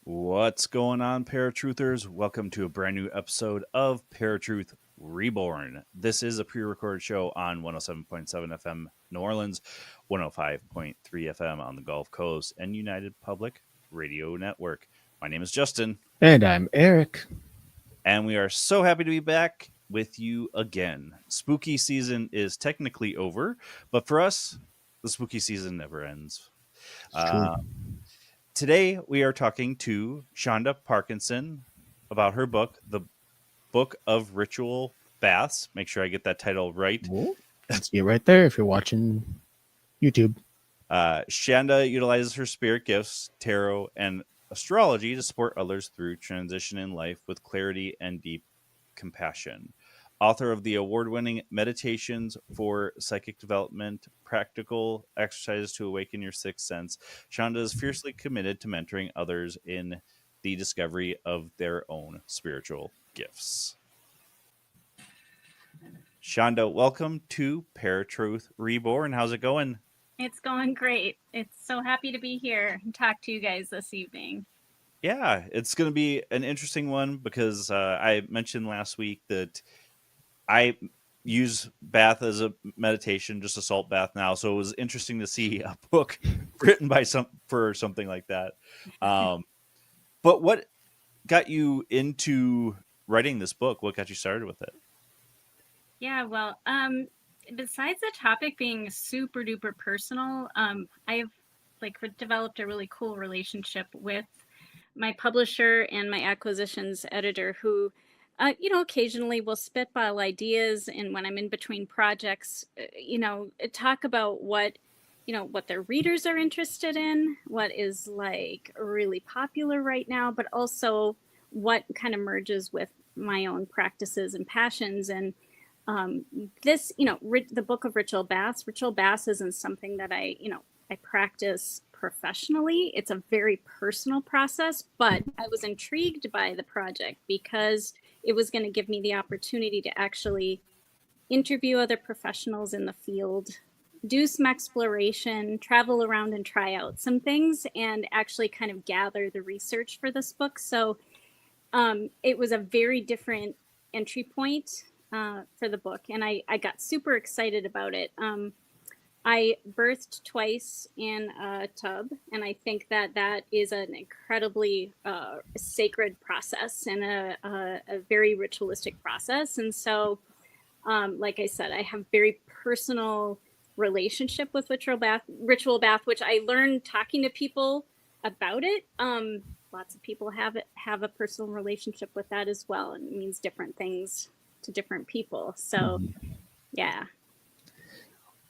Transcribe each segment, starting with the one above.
What's going on, ParaTruthers? Welcome to a brand new episode of ParaTruth Reborn. This is a pre recorded show on 107.7 FM New Orleans, 105.3 FM on the Gulf Coast, and United Public Radio Network. My name is Justin, And I'm Eric. and we are so happy to be back with you again. Spooky season is technically over, but for us, the spooky season never ends. It's true. Today, we are talking to Chanda Parkinson about her book, The Book of Ritual Baths. Make sure I get that title right. Well, let's get right there if you're watching YouTube. Chanda utilizes her spirit gifts, tarot, and astrology to support others through transition in life with clarity and deep compassion. Author of the award-winning Meditations for Psychic Development, Practical Exercises to Awaken Your Sixth Sense, Chanda is fiercely committed to mentoring others in the discovery of their own spiritual gifts. Chanda, welcome to ParaTruth Reborn. How's it going? It's going great. It's so happy to be here and talk to you guys this evening. Yeah, it's going to be an interesting one because I mentioned last week that I use bath as a meditation, just a salt bath now. So it was interesting to see a book written by for something like that. But what got you into writing this book? What got you started with it? Yeah, well, besides the topic being super duper personal, I've developed a really cool relationship with my publisher and my acquisitions editor who occasionally will spitball ideas, and when I'm in between projects, talk about what their readers are interested in, what is like really popular right now, but also what kind of merges with my own practices and passions. And this, the Book of Ritual Baths isn't something that I practice professionally. It's a very personal process, but I was intrigued by the project because it was going to give me the opportunity to actually interview other professionals in the field, do some exploration, travel around and try out some things, and actually kind of gather the research for this book. So it was a very different entry point for the book, and I got super excited about it. I birthed twice in a tub, and I think that is an incredibly sacred process and a very ritualistic process. And so, like I said, I have very personal relationship with ritual bath, which I learned talking to people about it. Lots of people have a personal relationship with that as well, and it means different things to different people. So, yeah.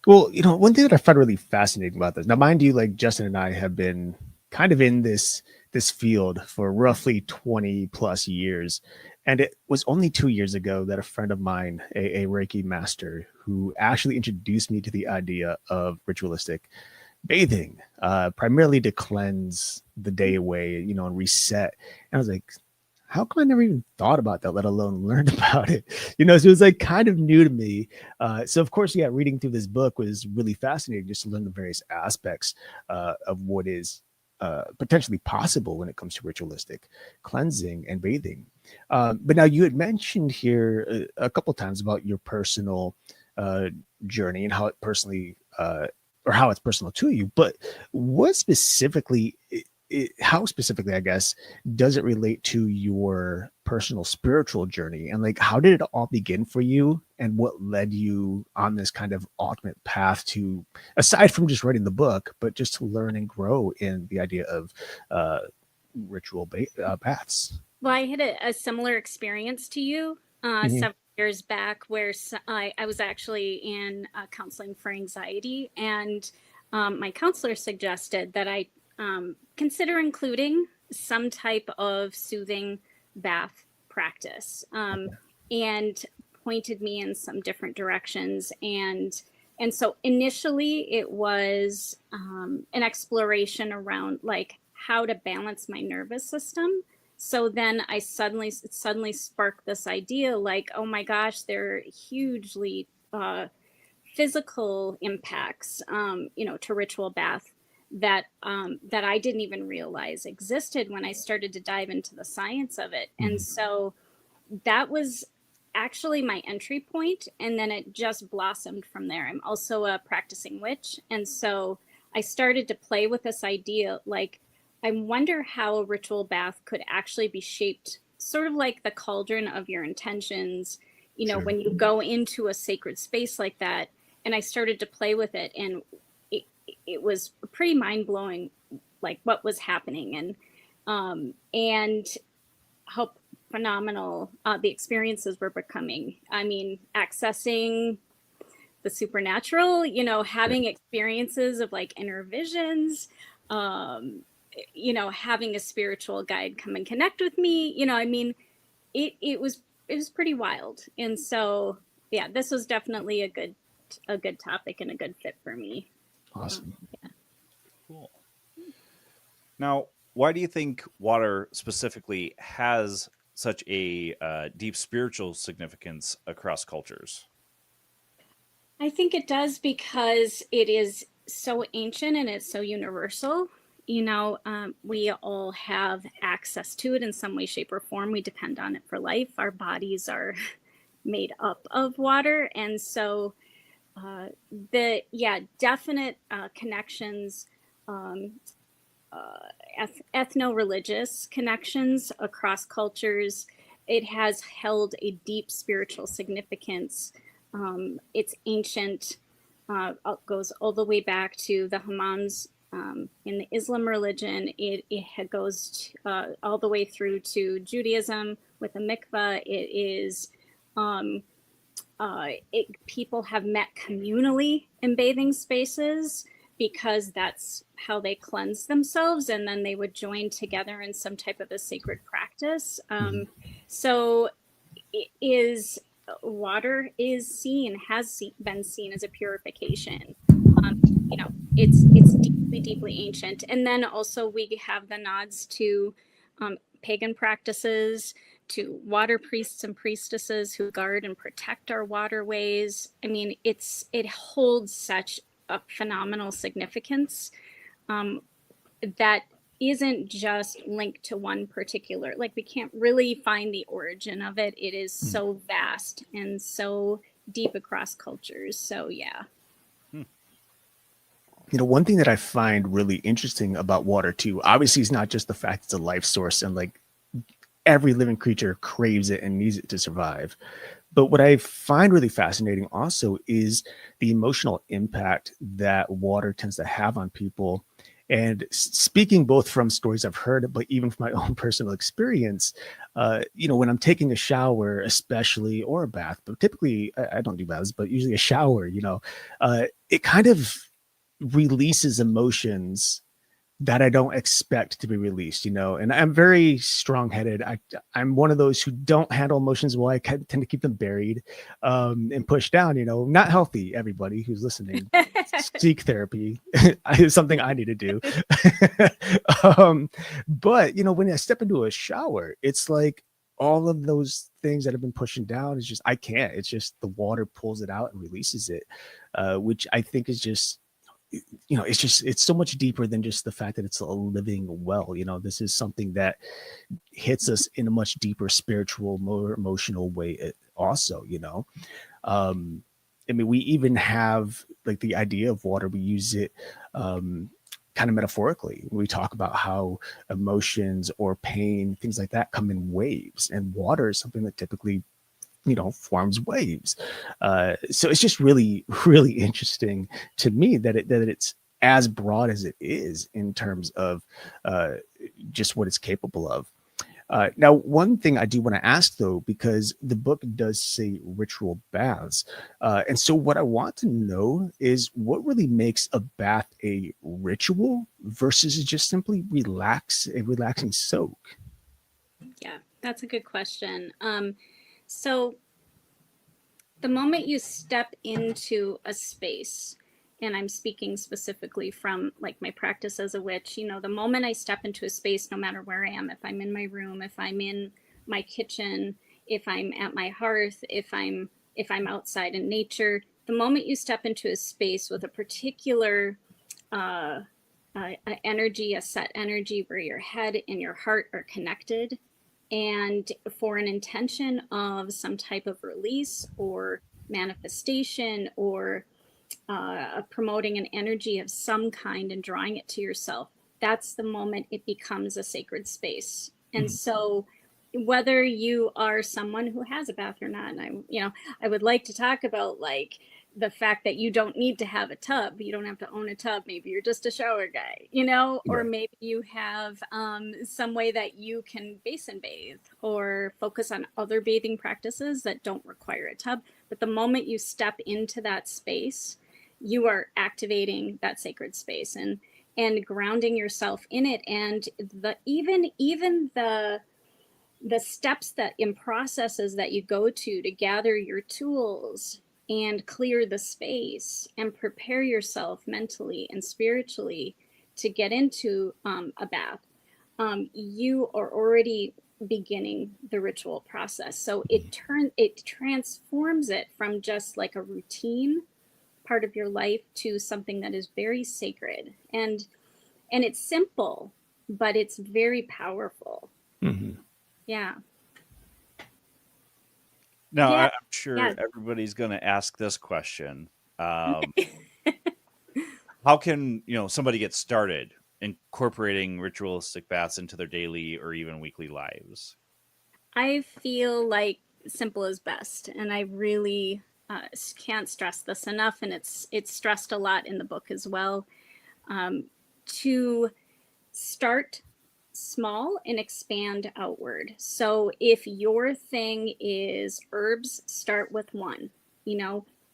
Well, one thing that I find really fascinating about this, now, mind you, like Justin and I have been kind of in this field for roughly 20 plus years. And it was only 2 years ago that a friend of mine, a Reiki master, who actually introduced me to the idea of ritualistic bathing, primarily to cleanse the day away, and reset. And I was like, how come I never even thought about that, let alone learned about it? So it was like kind of new to me. So of course, yeah, reading through this book was really fascinating just to learn the various aspects of what is potentially possible when it comes to ritualistic cleansing and bathing. But now you had mentioned here a couple times about your personal journey and how it personally or how it's personal to you. But what specifically, how specifically, I guess, does it relate to your personal spiritual journey? And like, how did it all begin for you? And what led you on this kind of ultimate path to, aside from just writing the book, but just to learn and grow in the idea of ritual baths? Well, I had a similar experience to you several years back where I was actually in counseling for anxiety, and my counselor suggested that I consider including some type of soothing bath practice, and pointed me in some different directions. And so initially it was an exploration around like how to balance my nervous system. So then it suddenly sparked this idea like, oh my gosh, there are hugely physical impacts, to ritual bath that that I didn't even realize existed when I started to dive into the science of it. And so that was actually my entry point, and then it just blossomed from there. I'm also a practicing witch, and so I started to play with this idea, like, I wonder how a ritual bath could actually be shaped sort of like the cauldron of your intentions, you know, Sure. when you go into a sacred space like that. And I started to play with it, and it was pretty mind-blowing, like what was happening, and how phenomenal the experiences were becoming. I mean, accessing the supernatural, you know, having experiences of like inner visions, um, you know, having a spiritual guide come and connect with me. You know, I mean, it was pretty wild. And so, yeah, this was definitely a good topic and a good fit for me. Awesome. Yeah. Cool. Now, why do you think water specifically has such a deep spiritual significance across cultures? I think it does because it is so ancient and it's so universal. You know, we all have access to it in some way, shape, or form. We depend on it for life. Our bodies are made up of water. And so, definite connections, um, ethno-religious connections across cultures. It has held a deep spiritual significance. It's ancient, goes all the way back to the hammams in the Islam religion. It goes all the way through to Judaism with the mikvah. It is people have met communally in bathing spaces because that's how they cleanse themselves, and then they would join together in some type of a sacred practice. So it is water is seen been seen as a purification. You know, it's deeply ancient, and then also we have the nods to pagan practices, to water priests and priestesses who guard and protect our waterways. I mean, it holds such a phenomenal significance um, that isn't just linked to one particular, like, we can't really find the origin of it. It is so vast and so deep across cultures. So yeah. You know, one thing that I find really interesting about water too, obviously, is not just the fact it's a life source and like every living creature craves it and needs it to survive. But what I find really fascinating also is the emotional impact that water tends to have on people. And speaking both from stories I've heard, but even from my own personal experience, you know, when I'm taking a shower, especially, or a bath, but typically I don't do baths, but usually a shower, you know, it kind of releases emotions that I don't expect to be released, you know. And I'm very strong-headed. I'm one of those who don't handle emotions well. I tend to keep them buried and pushed down, you know. Not healthy, everybody who's listening. Seek therapy. It's something I need to do. But, you know, when I step into a shower, it's like all of those things that have been pushing down is just, I can't. It's just the water pulls it out and releases it, which I think is just, you know, it's just, it's so much deeper than just the fact that it's a living well. You know, this is something that hits us in a much deeper spiritual, more emotional way also, you know. I mean, we even have like the idea of water, we use it kind of metaphorically. We talk about how emotions or pain, things like that, come in waves, and water is something that typically, you know, forms waves. So it's just really, really interesting to me that it's as broad as it is in terms of just what it's capable of. Now, one thing I do want to ask, though, because the book does say ritual baths. And so what I want to know is what really makes a bath a ritual versus just simply a relaxing soak? Yeah, that's a good question. So the moment you step into a space, and I'm speaking specifically from like my practice as a witch, you know, the moment I step into a space, no matter where I am, if I'm in my room, if I'm in my kitchen, if I'm at my hearth, if I'm outside in nature, the moment you step into a space with a particular uh, energy, a set energy where your head and your heart are connected, and for an intention of some type of release or manifestation, or promoting an energy of some kind and drawing it to yourself. That's the moment it becomes a sacred space. And so whether you are someone who has a bath or not, and I would like to talk about like the fact that you don't need to have a tub. You don't have to own a tub. Maybe you're just a shower guy, or Right. maybe you have some way that you can basin bathe or focus on other bathing practices that don't require a tub. But the moment you step into that space, you are activating that sacred space and grounding yourself in it. And even the steps that in processes that you go to gather your tools and clear the space and prepare yourself mentally and spiritually to get into a bath, you are already beginning the ritual process. So it transforms it from just like a routine part of your life to something that is very sacred, and it's simple, but it's very powerful. Mm-hmm. Yeah. Now, Yeah. I'm sure Yeah. everybody's going to ask this question. How can somebody get started incorporating ritualistic baths into their daily or even weekly lives? I feel like simple is best, and I really can't stress this enough. And it's stressed a lot in the book as well. To start small and expand outward. So if your thing is herbs, start with one.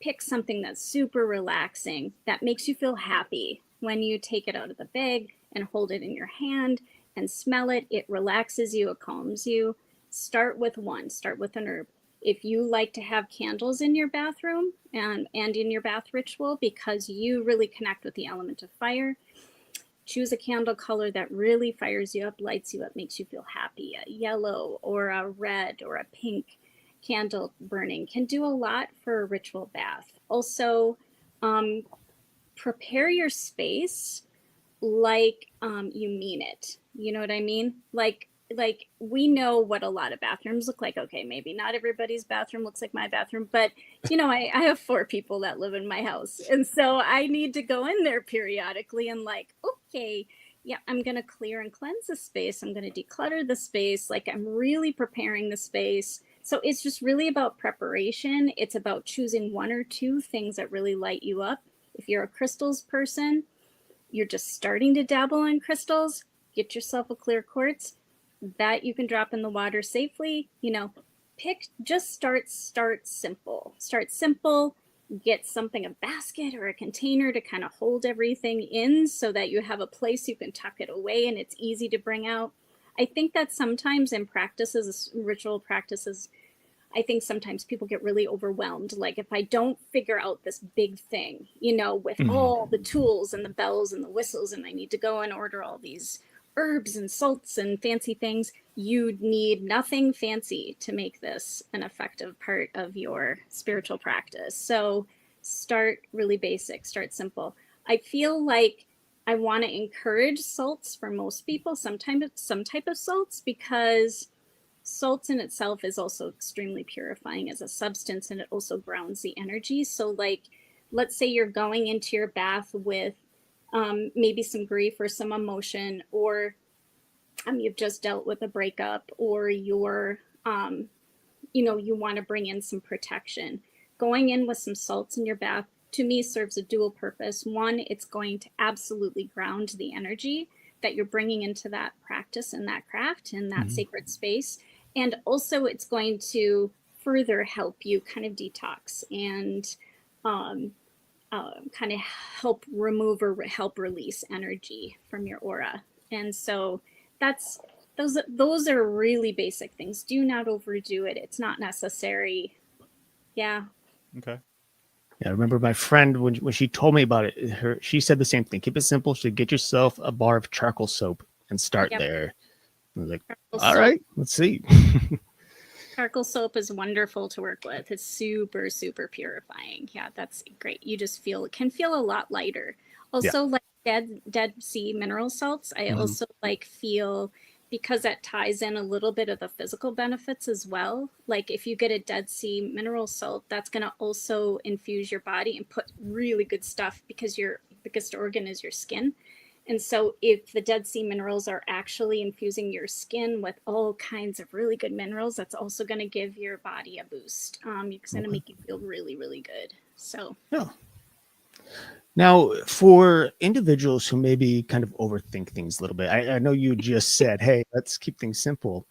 Pick something that's super relaxing, that makes you feel happy when you take it out of the bag and hold it in your hand and smell it. It relaxes you, it calms you. Start with one, start with an herb. If you like to have candles in your bathroom and in your bath ritual because you really connect with the element of fire, choose a candle color that really fires you up, lights you up, makes you feel happy. A yellow or a red or a pink candle burning can do a lot for a ritual bath. Also, prepare your space like you mean it. You know what I mean? Like we know what a lot of bathrooms look like. Okay, maybe not everybody's bathroom looks like my bathroom, but I have 4 people that live in my house, and so I need to go in there periodically and like, okay, yeah, I'm gonna clear and cleanse the space. I'm gonna declutter the space. Like I'm really preparing the space. So it's just really about preparation. It's about choosing 1 or 2 things that really light you up. If you're a crystals person, you're just starting to dabble in crystals, get yourself a clear quartz that you can drop in the water safely. Start simple. Start simple, get something, a basket or a container to kind of hold everything in so that you have a place you can tuck it away and it's easy to bring out. I think that sometimes in practices, ritual practices, I think sometimes people get really overwhelmed. Like if I don't figure out this big thing, with all the tools and the bells and the whistles, and I need to go and order all these herbs and salts and fancy things, you need nothing fancy to make this an effective part of your spiritual practice. So start really basic, start simple. I feel like I want to encourage salts for most people, some type of salts, because salt in itself is also extremely purifying as a substance, and it also grounds the energy. So like, let's say you're going into your bath with maybe some grief or some emotion, or you've just dealt with a breakup, or you want to bring in some protection. Going in with some salts in your bath, to me, serves a dual purpose. One, it's going to absolutely ground the energy that you're bringing into that practice and that craft and that sacred space. And also it's going to further help you kind of detox and kind of help remove or help release energy from your aura. And so those are really basic things. Do not overdo it. It's not necessary. Yeah. Okay. Yeah, I remember my friend when she told me about it. She said the same thing. Keep it simple. She get yourself a bar of charcoal soap and start Yep. there. I was like, Charcoal all soap. right, let's see. Charcoal soap is wonderful to work with. It's super, super purifying. Yeah, that's great. You just can feel a lot lighter. Also, like Dead Sea mineral salts. I Mhm. also like feel, because that ties in a little bit of the physical benefits as well. Like if you get a Dead Sea mineral salt, that's going to also infuse your body and put really good stuff, because your biggest organ is your skin. And so if the Dead Sea minerals are actually infusing your skin with all kinds of really good minerals, that's also going to give your body a boost. It's going to Okay. make you feel really, really good. So Yeah. Now, for individuals who maybe kind of overthink things a little bit, I know you just said, "Hey, let's keep things simple,"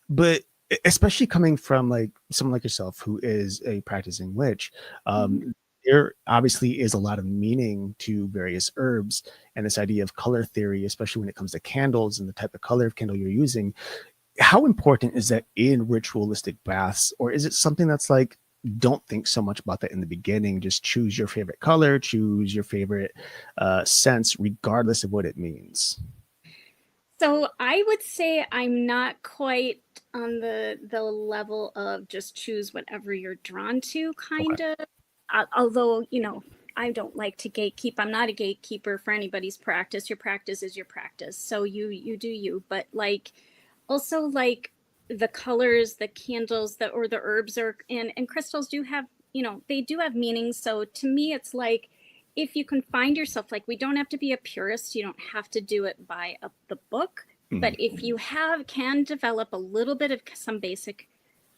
but especially coming from like someone like yourself who is a practicing witch, mhm. there obviously is a lot of meaning to various herbs and this idea of color theory, especially when it comes to candles and the type of color of candle you're using. How important is that in ritualistic baths, or is it something that's like, don't think so much about that in the beginning, just choose your favorite color, choose your favorite scents regardless of what it means? So I would say I'm not quite on the level of just choose whatever you're drawn to, Okay. kind of. Although, I don't like to gatekeep. I'm not a gatekeeper for anybody's practice. Your practice is your practice. So you do you. But like also like the colors, the candles, or the herbs or and crystals do have, they do have meaning. So to me it's like, if you can find yourself, like, we don't have to be a purist, you don't have to do it by the book, but Mhm. if you can develop a little bit of some basic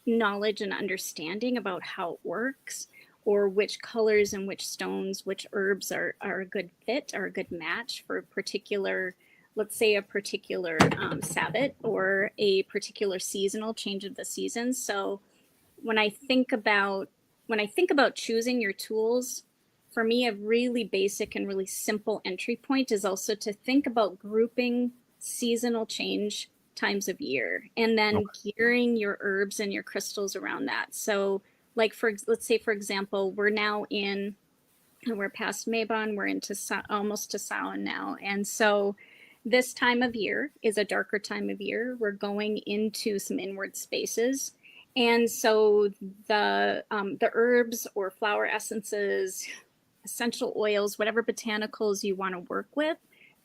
knowledge and understanding about how it works, or which colors and which stones, which herbs are a good fit, are a good match for a particular, let's say a particular Sabbath or a particular seasonal change of the season. So when I think about choosing your tools, for me a really basic and really simple entry point is also to think about grouping seasonal change times of year, and then Okay. gearing your herbs and your crystals around that. So like for let's say for example, we're past Mabon, we're into almost to Samhain now. And so this time of year is a darker time of year. We're going into some inward spaces. And so the herbs or flower essences, essential oils, whatever botanicals you want to work with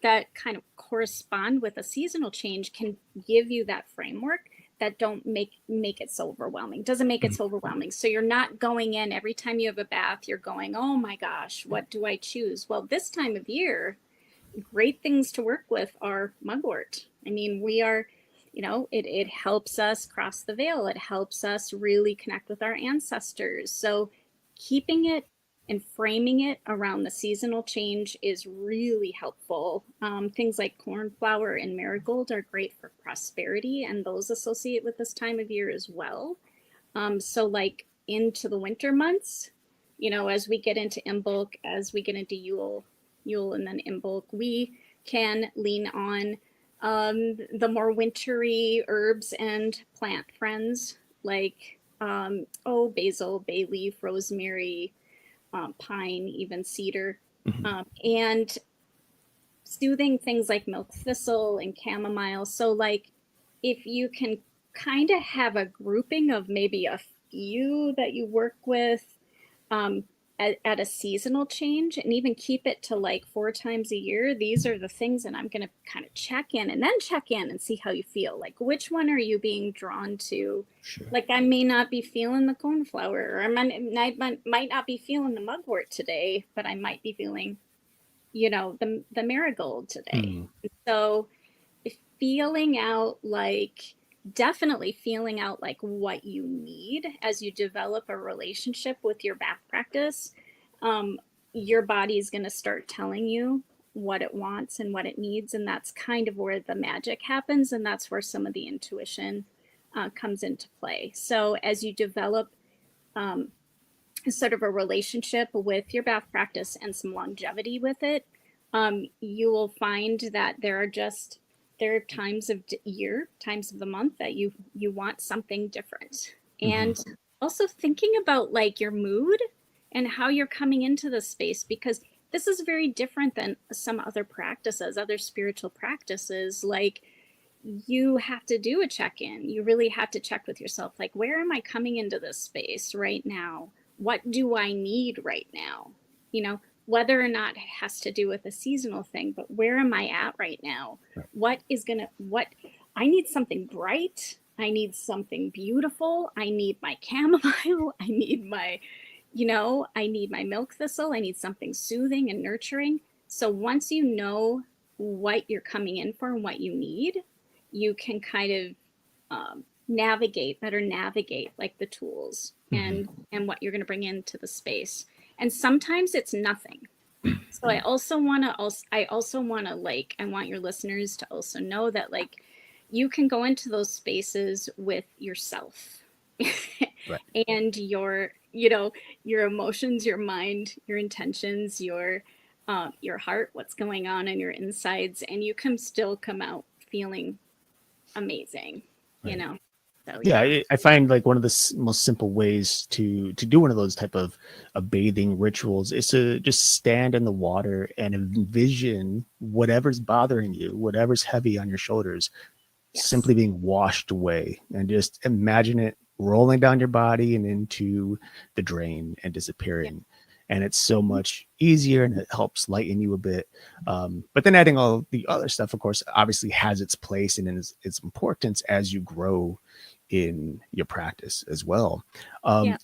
that kind of correspond with a seasonal change can give you that framework that don't make it so overwhelming. Doesn't make it Mhm. so overwhelming. So you're not going in every time you have a bath, you're going, oh my gosh, what do I choose? Well, this time of year, great things to work with are mugwort. I mean, we are, it helps us cross the veil. It helps us really connect with our ancestors. So keeping it and framing it around the seasonal change is really helpful. Things like cornflower and marigold are great for prosperity, and those associate with this time of year as well. So like into the winter months, as we get into Imbolc, as we get into Yule and then Imbolc, we can lean on the more wintry herbs and plant friends like basil, bay leaf, rosemary, pine, even cedar, Mhm. and soothing things like milk thistle and chamomile. So like if you can kind of have a grouping of maybe a few that you work with um, at a seasonal change, and even keep it to like 4 times a year, these are the things that I'm going to kind of check in and then check in and see how you feel. Like, which one are you being drawn to? Sure. Like, I may not be feeling the coneflower, or I might not be feeling the mugwort today, but I might be feeling, the marigold today. Mhm. So feeling out like definitely feeling out like what you need as you develop a relationship with your bath practice. um, your body is going to start telling you what it wants and what it needs, and that's kind of where the magic happens, and that's where some of the intuition comes into play. So as you develop um, sort of a relationship with your bath practice and some longevity with it, you will find that there are times of year, times of the month that you want something different. Mhm. And also thinking about like your mood and how you're coming into the space, because this is very different than some other practices, other spiritual practices. Like, you have to do a check-in. You really have to check with yourself, like, where am I coming into this space right now? What do I need right now? you know whether or not it has to do with a seasonal thing, but where am I at right now? What I need something bright. I need something beautiful. I need my chamomile. I need my, I need my milk thistle. I need something soothing and nurturing. So once you know what you're coming in for and what you need, you can kind of better navigate like the tools and what you're going to bring into the space. And sometimes it's nothing. So I also want to like, I want your listeners to also know that like you can go into those spaces with yourself Right. and your emotions, your mind, your intentions, your heart, what's going on in your insides, and you can still come out feeling amazing, Right. So Yeah, yeah. I find like one of the most simple ways to do one of those type of bathing rituals is to just stand in the water and envision whatever's bothering you, whatever's heavy on your shoulders, Yes. simply being washed away, and just imagine it rolling down your body and into the drain and Yeah. disappearing. And it's so much easier and it helps lighten you a bit. But then adding all the other stuff, of course, obviously has its place and its importance as you grow in your practice as well. Yeah.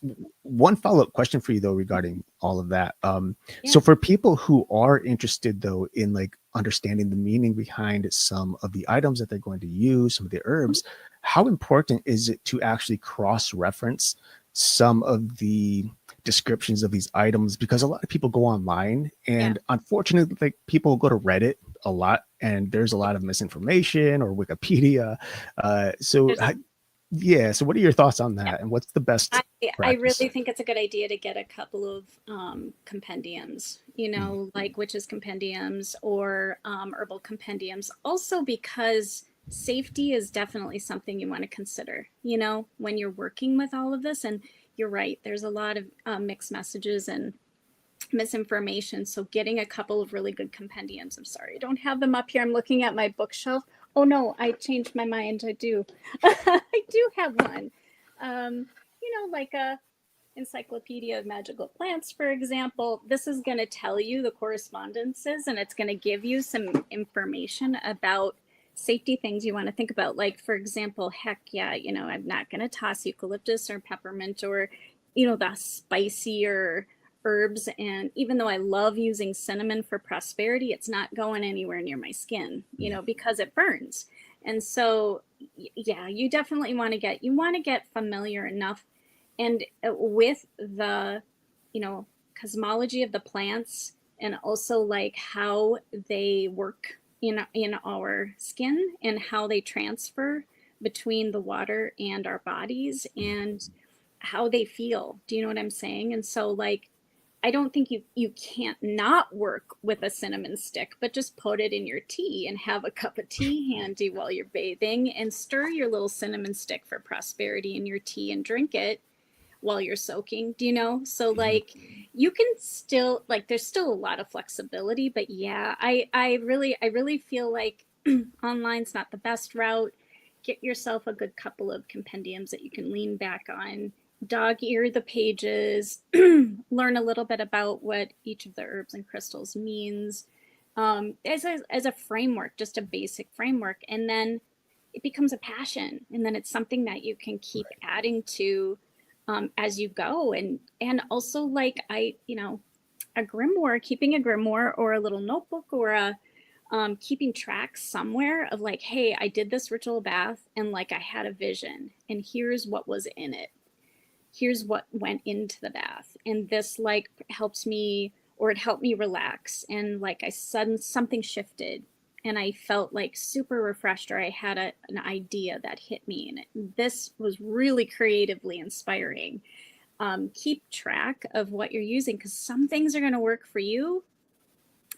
One follow-up question for you though regarding all of that. So Yeah. for people who are interested though in like understanding the meaning behind some of the items that they're going to use, some of the herbs, how important is it to actually cross-reference some of the descriptions of these items? Because a lot of people go online Yeah. and unfortunately like people go to Reddit a lot and there's a lot of misinformation, or Wikipedia. So There's a yeah. So what are your thoughts on Yeah. that? And what's the best I practice? really think it's a good idea to get a couple of compendiums, Mm, like witches compendiums or herbal compendiums. Also, because safety is definitely something you want to consider, when you're working with all of this. And you're right, there's a lot of mixed messages and misinformation. So, getting a couple of really good compendiums. I'm sorry, I don't have them up here. I'm looking at my bookshelf. Oh no, I changed my mind. I do. I do have one. Like a Encyclopedia of Magical Plants, for example. This is going to tell you the correspondences and it's going to give you some information about safety things you want to think about. Like, for example, heck yeah, I'm not going to toss eucalyptus or peppermint or, the spicier herbs. And even though I love using cinnamon for prosperity, it's not going anywhere near my skin, because it burns. And so, yeah, you definitely want to get familiar enough and with the cosmology of the plants, and also like how they work in our skin and how they transfer between the water and our bodies and how they feel. Do you know what I'm saying? And so like I don't think you can't not work with a cinnamon stick, but just put it in your tea and have a cup of tea handy while you're bathing and stir your little cinnamon stick for prosperity in your tea and drink it while you're soaking. Do you know? So like you can still like there's still a lot of flexibility, but yeah, I really feel like online's not the best route. Get yourself a good couple of compendiums that you can lean back on. Dog ear the pages, learn a little bit about what each of the herbs and crystals means, as a framework, just a basic framework, and then it becomes a passion, and then it's something that you can keep adding to as you go, and also like a grimoire, keeping a grimoire or a little notebook or a keeping track somewhere of like, hey, I did this ritual bath and like I had a vision and here's what was in it. Here's what went into the bath. And this like helps me, or it helped me relax. And like I suddenly something shifted and I felt like super refreshed, or I had an idea that hit me. And this was really creatively inspiring. Keep track of what you're using, because some things are going to work for you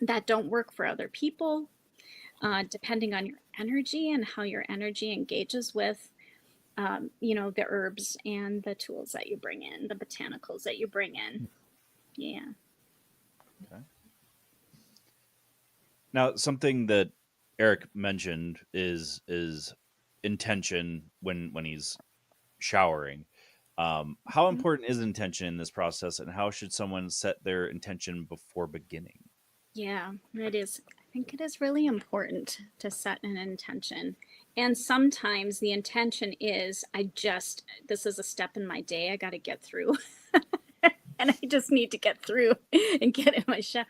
that don't work for other people, depending on your energy and how your energy engages with, the herbs and the tools that you bring in, the botanicals that you bring in. Yeah. Okay. Now, something that Erik mentioned is intention when he's showering. How important is intention in this process, and how should someone set their intention before beginning? Yeah, it is. I think it is really important to set an intention. And sometimes the intention is, this is a step in my day I got to get through. And I just need to get through and get in my shower.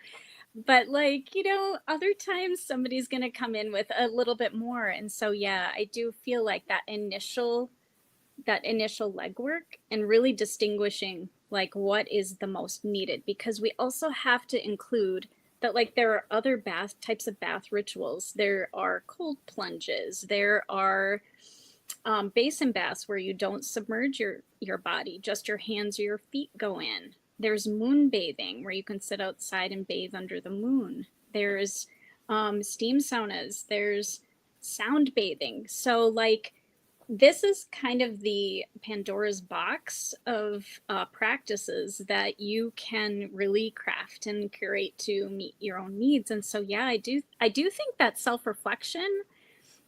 But like, other times somebody's going to come in with a little bit more. And so, yeah, I do feel like that initial legwork and really distinguishing like what is the most needed, because we also have to include that like there are other types of bath rituals. There are cold plunges, there are basin baths where you don't submerge your body, just your hands or your feet go in. There's moon bathing where you can sit outside and bathe under the moon. There's steam saunas, there's sound bathing. So like this is kind of the Pandora's box of practices that you can really craft and curate to meet your own needs. And so, yeah, I do think that self-reflection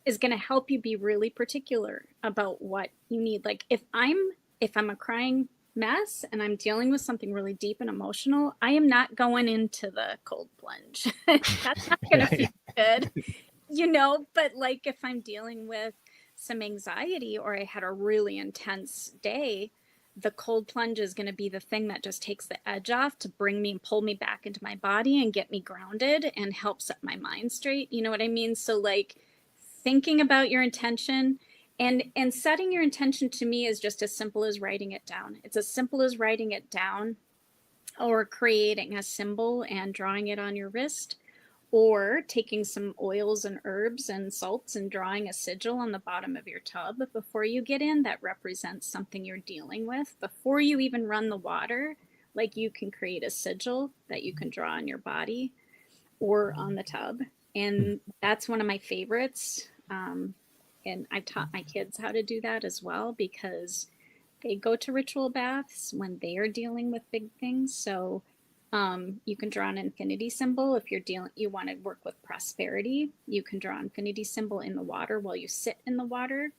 is going to help you be really particular about what you need. Like if I'm a crying mess and I'm dealing with something really deep and emotional, I am not going into the cold plunge. That's not going to feel good, but like if I'm dealing with some anxiety or I had a really intense day, the cold plunge is going to be the thing that just takes the edge off to bring me and pull me back into my body and get me grounded and help set my mind straight. You know what I mean? So like thinking about your intention and setting your intention to me is just as simple as writing it down. It's as simple as writing it down or creating a symbol and drawing it on your wrist, or taking some oils and herbs and salts and drawing a sigil on the bottom of your tub before you get in that represents something you're dealing with. Before you even run the water, like you can create a sigil that you can draw on your body or on the tub. And that's one of my favorites. And I've taught my kids how to do that as well, because they go to ritual baths when they are dealing with big things. So you can draw an infinity symbol if you want to work with prosperity. You can draw an infinity symbol in the water while you sit in the water.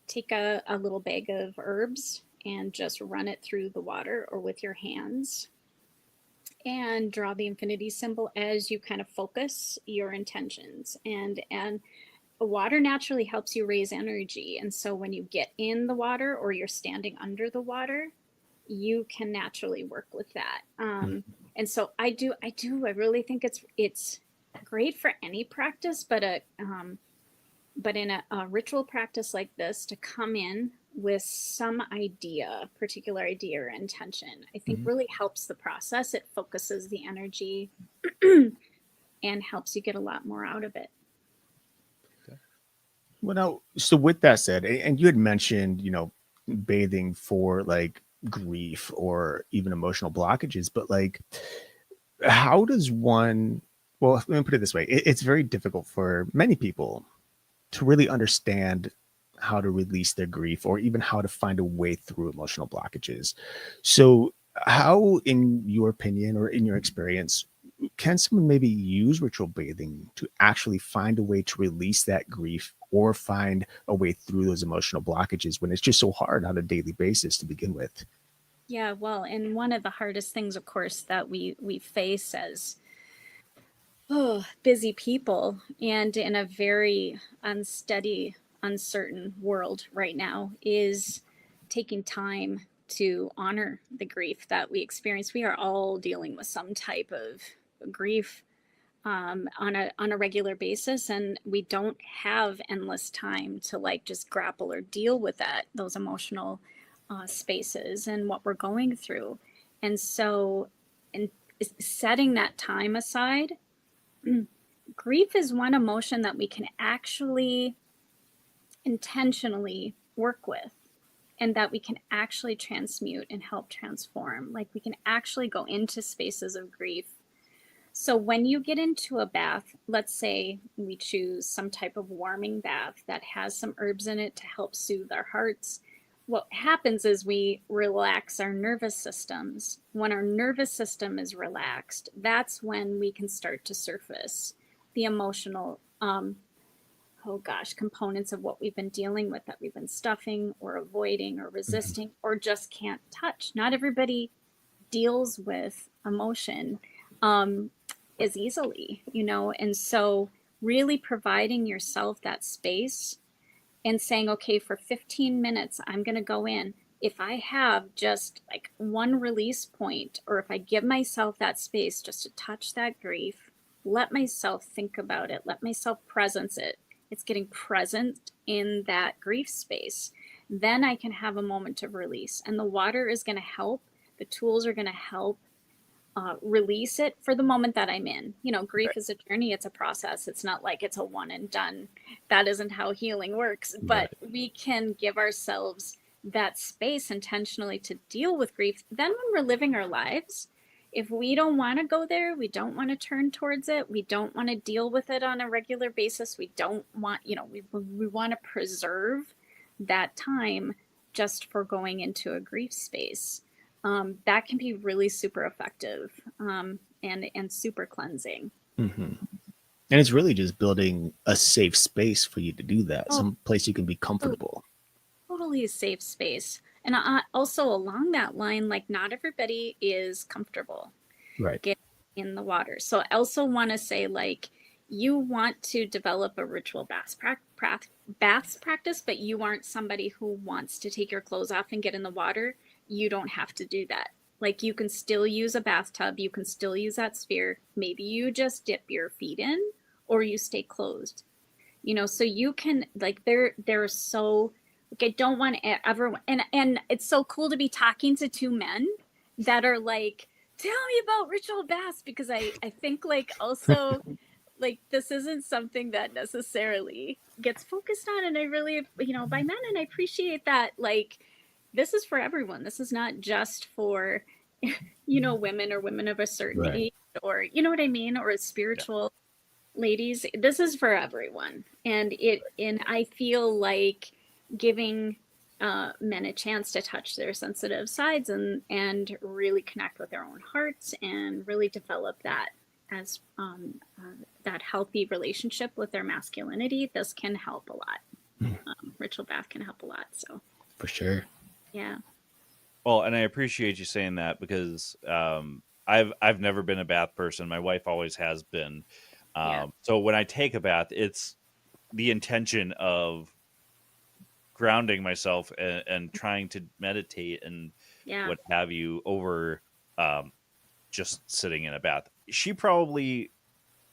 Take a little bag of herbs and just run it through the water or with your hands and draw the infinity symbol as you kind of focus your intentions. And water naturally helps you raise energy. And so when you get in the water or you're standing under the water, you can naturally work with that. And so I really think it's great for any practice, but in a ritual practice like this, to come in with some particular idea or intention, I think really helps the process. It focuses the energy and helps you get a lot more out of it. Well, now, so with that said, and you had mentioned, bathing for like grief or even emotional blockages, but like, how does one, well, let me put it this way. It's very difficult for many people to really understand how to release their grief or even how to find a way through emotional blockages. So, how, in your opinion or in your experience, can someone maybe use ritual bathing to actually find a way to release that grief or find a way through those emotional blockages when it's just so hard on a daily basis to begin with? Yeah, well, and one of the hardest things, of course, that we face as busy people and in a very unsteady, uncertain world right now is taking time to honor the grief that we experience. We are all dealing with some type of grief on a regular basis, and we don't have endless time to like just grapple or deal with those emotional spaces and what we're going through. And so, and setting that time aside, grief is one emotion that we can actually intentionally work with, and that we can actually transmute and help transform. Like we can actually go into spaces of grief. So when you get into a bath, let's say we choose some type of warming bath that has some herbs in it to help soothe our hearts. What happens is we relax our nervous systems. When our nervous system is relaxed, that's when we can start to surface the emotional oh gosh, components of what we've been dealing with that we've been stuffing or avoiding or resisting or just can't touch. Not everybody deals with emotion as easily, and so really providing yourself that space and saying, okay, for 15 minutes, I'm going to go in. If I have just like one release point, or if I give myself that space just to touch that grief, let myself think about it, let myself presence it. It's getting present in that grief space. Then I can have a moment of release. And the water is going to help. The tools are going to help release it for the moment that I'm in. Grief is a journey, it's a process. It's not like it's a one and done. That isn't how healing works. But we can give ourselves that space intentionally to deal with grief. Then when we're living our lives, if we don't want to go there, we don't want to turn towards it, we don't want to deal with it on a regular basis, we don't want, we want to preserve that time just for going into a grief space. That can be really super effective and super cleansing. Mm-hmm. And it's really just building a safe space for you to do that. Some place you can be comfortable. Totally a safe space. And also along that line, like not everybody is comfortable getting in the water. So I also want to say, like, you want to develop a ritual baths practice, but you aren't somebody who wants to take your clothes off and get in the water. You don't have to do that. Like, you can still use a bathtub. You can still use that sphere. Maybe you just dip your feet in, or you stay closed. So you can, like, they're so, like, I don't want everyone, and it's so cool to be talking to two men that are like, tell me about ritual baths, because I think, like, also like, this isn't something that necessarily gets focused on, and I really, by men, and I appreciate that. Like, this is for everyone. This is not just for, women or women of a certain age, or, you know what I mean? Or spiritual ladies. This is for everyone. And I feel like giving men a chance to touch their sensitive sides and really connect with their own hearts and really develop that as that healthy relationship with their masculinity. This can help a lot. Ritual bath can help a lot. So for sure. Yeah. Well, and I appreciate you saying that, because I've never been a bath person. My wife always has been. So when I take a bath, it's the intention of grounding myself and trying to meditate and what have you over just sitting in a bath. She probably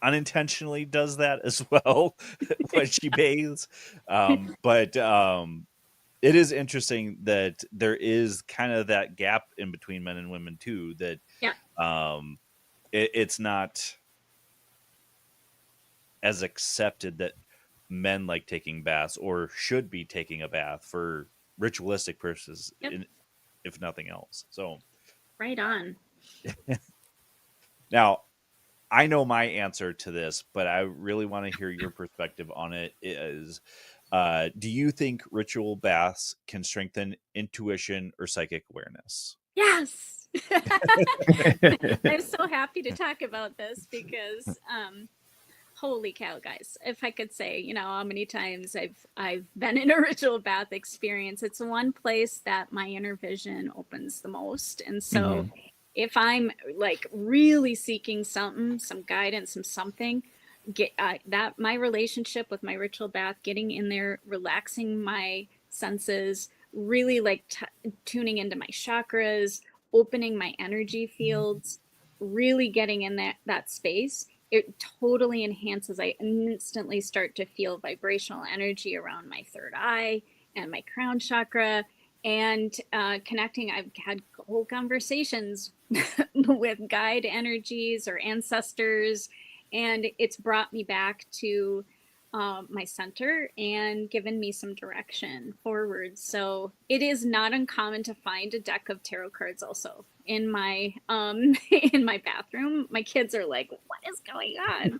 unintentionally does that as well when she bathes. But it is interesting that there is kind of that gap in between men and women too, that it's not as accepted that men like taking baths or should be taking a bath for ritualistic purposes, if nothing else. So right on. Now, I know my answer to this, but I really want to hear your perspective on it. Is do you think ritual baths can strengthen intuition or psychic awareness? Yes. I'm so happy to talk about this, because holy cow, guys, if I could say, how many times I've been in a ritual bath experience, it's one place that my inner vision opens the most. And so if I'm like really seeking some guidance, something, that my relationship with my ritual bath, getting in there, relaxing my senses, really like tuning into my chakras, opening my energy fields, really getting in that space, it totally enhances. I instantly start to feel vibrational energy around my third eye and my crown chakra, and connecting. I've had whole conversations with guide energies or ancestors, and it's brought me back to my center and given me some direction forward. So it is not uncommon to find a deck of tarot cards also in my in my bathroom. My kids are like, what is going on?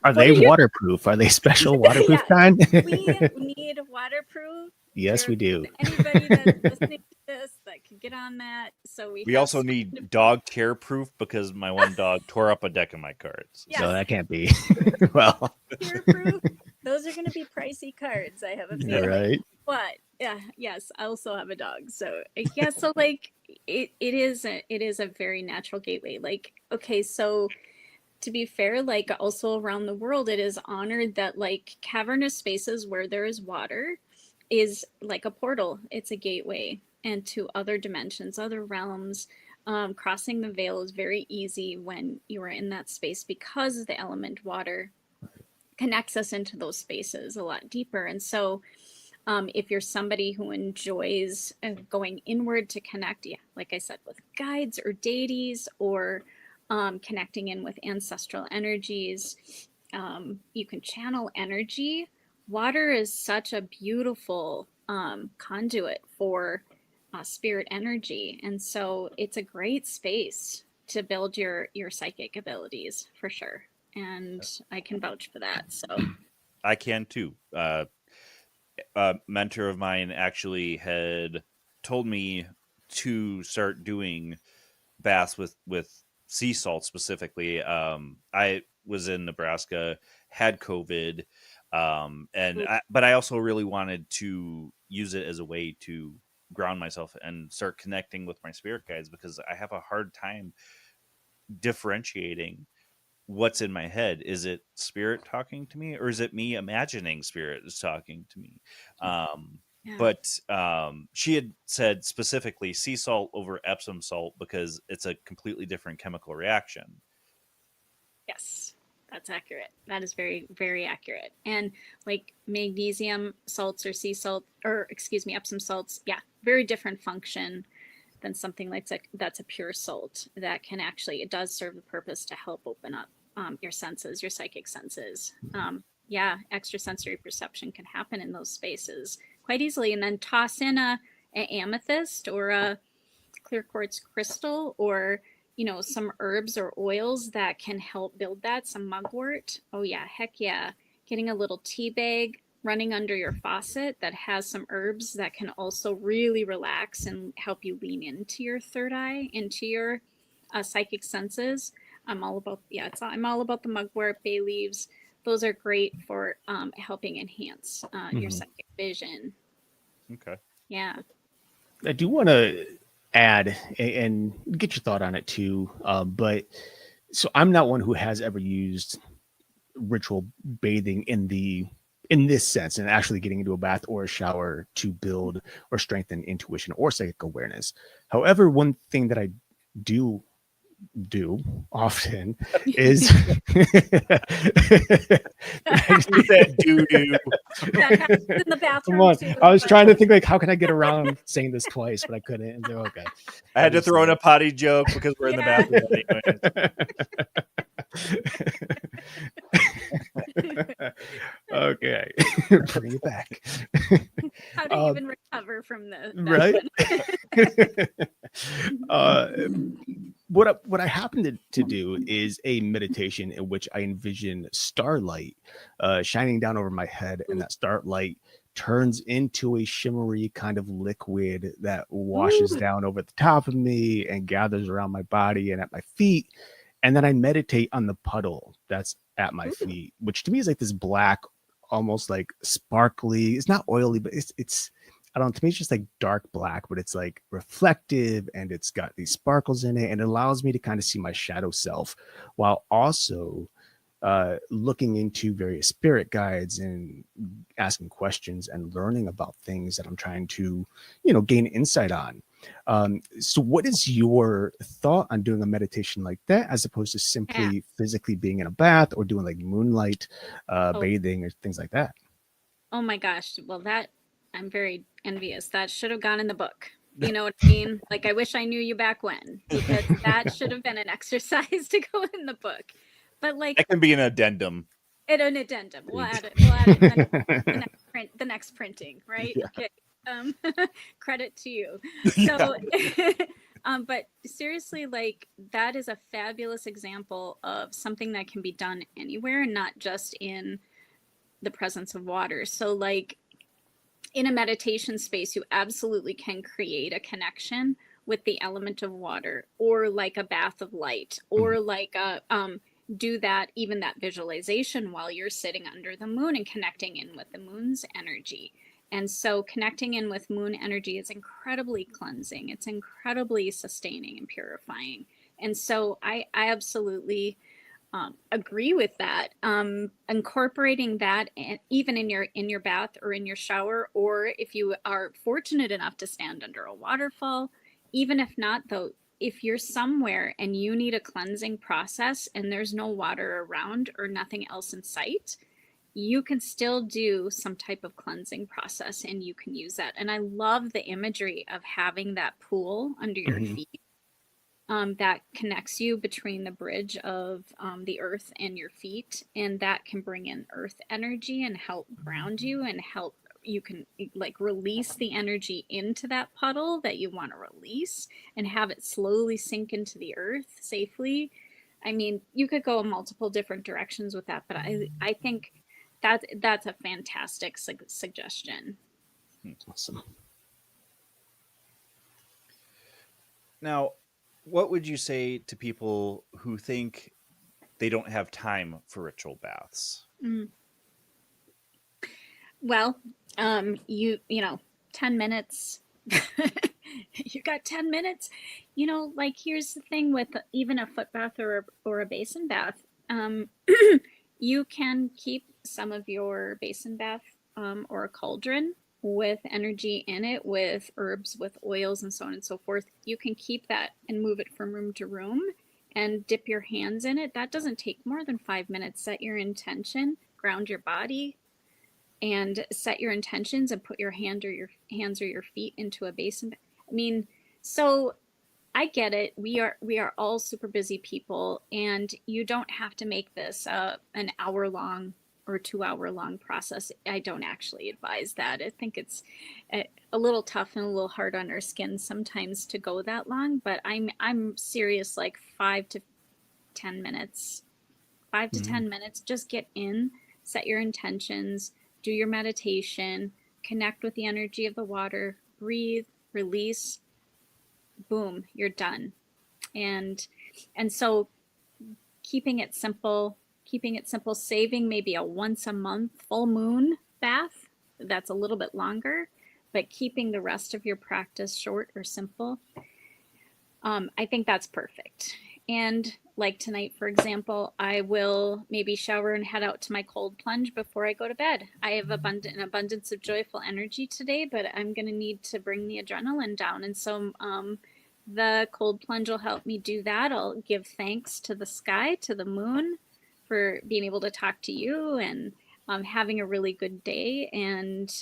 Are they waterproof? Are they special waterproof kind? We need waterproof. Yes, we do. Anybody that's listening to this that can get on that. So we We have also need dog tear proof because my one dog tore up a deck of my cards. Yes. So that can't be. Well, tear proof. Those are going to be pricey cards, I have a feeling. right. But yeah, yes, I also have a dog. So yeah, so like it is a very natural gateway. Like, okay, so to be fair, like also around the world, it is honored that like cavernous spaces where there is water is like a portal. It's a gateway and to other dimensions, other realms. Crossing the veil is very easy when you are in that space because the element water connects us into those spaces a lot deeper. And so if you're somebody who enjoys going inward to connect, yeah, like I said, with guides or deities or connecting in with ancestral energies, you can channel energy. Water is such a beautiful conduit for spirit energy. And so it's a great space to build your psychic abilities for sure. And I can vouch for that. So I can too. A mentor of mine actually had told me to start doing baths with sea salt specifically. I was in Nebraska, had COVID, but I also really wanted to use it as a way to ground myself and start connecting with my spirit guides because I have a hard time differentiating what's in my head. Is it spirit talking to me or is it me imagining spirit is talking to me? yeah. But she had said specifically sea salt over Epsom salt because it's a completely different chemical reaction. Yes, that's accurate. That is very, very accurate. And like magnesium salts or sea salt, or excuse me, Epsom salts, yeah, very different function than something like that's a pure salt that can actually, it does serve the purpose to help open up your senses, your psychic senses. Yeah, extrasensory perception can happen in those spaces quite easily. And then toss in a amethyst or a clear quartz crystal or some herbs or oils that can help build that, some mugwort. Oh yeah, heck yeah. Getting a little tea bag running under your faucet that has some herbs that can also really relax and help you lean into your third eye, into your psychic senses. I'm all about I'm all about the mugwort, bay leaves. Those are great for helping enhance your psychic vision. Okay. Yeah. I do want to add and get your thought on it too. But so I'm not one who has ever used ritual bathing in this sense and actually getting into a bath or a shower to build or strengthen intuition or psychic awareness. However, one thing that I do often is That doo-doo. That happens in the bathroom come on. too. I was but- trying to think like how can I get around saying this twice, but I couldn't. And so, okay. I had to throw in a potty joke because we're in the Yeah. bathroom anyway. Okay. Bring it back. How to even recover from that Right? one. What I happen to do is a meditation in which I envision starlight shining down over my head, and that starlight turns into a shimmery kind of liquid that washes down over the top of me and gathers around my body and at my feet. And then I meditate on the puddle that's at my feet, which to me is like this black, almost like sparkly. It's not oily, but it's I don't know, to me it's just like dark black, but it's like reflective and it's got these sparkles in it, and it allows me to kind of see my shadow self while also looking into various spirit guides and asking questions and learning about things that I'm trying to, gain insight on. So what is your thought on doing a meditation like that as opposed to simply physically being in a bath or doing like moonlight bathing or things like that? Oh my gosh. Well, I'm very envious. That should have gone in the book. You know what I mean? Like, I wish I knew you back when, because that should have been an exercise to go in the book. But like, That can be an addendum. an addendum. We'll add it. We'll add it the next printing, right? Yeah. Okay. Credit to you. So, but seriously, like, that is a fabulous example of something that can be done anywhere, not just in the presence of water. So, like, in a meditation space, you absolutely can create a connection with the element of water, or like a bath of light, or like a do that, even that visualization while you're sitting under the moon and connecting in with the moon's energy. And so connecting in with moon energy is incredibly cleansing. It's incredibly sustaining and purifying. And so I absolutely agree with that. Incorporating that, and even in your bath or in your shower, or if you are fortunate enough to stand under a waterfall, even if not, though, if you're somewhere and you need a cleansing process and there's no water around or nothing else in sight, you can still do some type of cleansing process and you can use that. And I love the imagery of having that pool under your feet, that connects you between the bridge of the earth and your feet, and that can bring in earth energy and help ground you and help you can like release the energy into that puddle that you want to release and have it slowly sink into the earth safely. I mean, you could go in multiple different directions with that, but I think that's a fantastic suggestion. Awesome. Now, what would you say to people who think they don't have time for ritual baths? Well, you know, 10 minutes. You got 10 minutes. You know, like here's the thing with even a foot bath or a basin bath. You can keep some of your basin bath or a cauldron with energy in it, with herbs, with oils, and so on and so forth. You can keep that and move it from room to room and dip your hands in it. That doesn't take more than 5 minutes. Set your intention, ground your body, and set your intentions and put your hands or your feet into a basin. I mean, so I get it. We are all super busy people, and you don't have to make this an hour long or 2 hour long process. I don't actually advise that. I think it's a little tough and a little hard on our skin sometimes to go that long, but I'm serious, like 5 to 10 minutes. 5 to 10 minutes, just get in, set your intentions, do your meditation, connect with the energy of the water, breathe, release, boom, you're done. And so keeping it simple, saving maybe a once a month full moon bath, that's a little bit longer, but keeping the rest of your practice short or simple, I think that's perfect. And like tonight, for example, I will maybe shower and head out to my cold plunge before I go to bed. I have an abundance of joyful energy today, but I'm going to need to bring the adrenaline down. And so the cold plunge will help me do that. I'll give thanks to the sky, to the moon, for being able to talk to you and having a really good day. And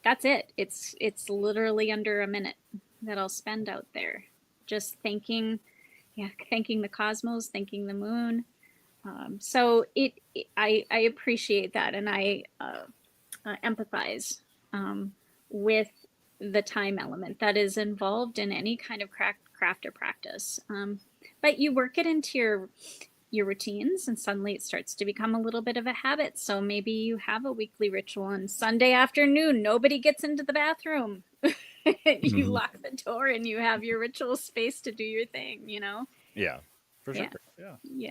that's it. It's literally under a minute that I'll spend out there just thanking the cosmos, thanking the moon. So I appreciate that, and I empathize with the time element that is involved in any kind of craft or practice. But you work it into your routines, and suddenly it starts to become a little bit of a habit. So maybe you have a weekly ritual on Sunday afternoon. Nobody gets into the bathroom. You lock the door and you have your ritual space to do your thing, you know? Yeah, for sure. Yeah.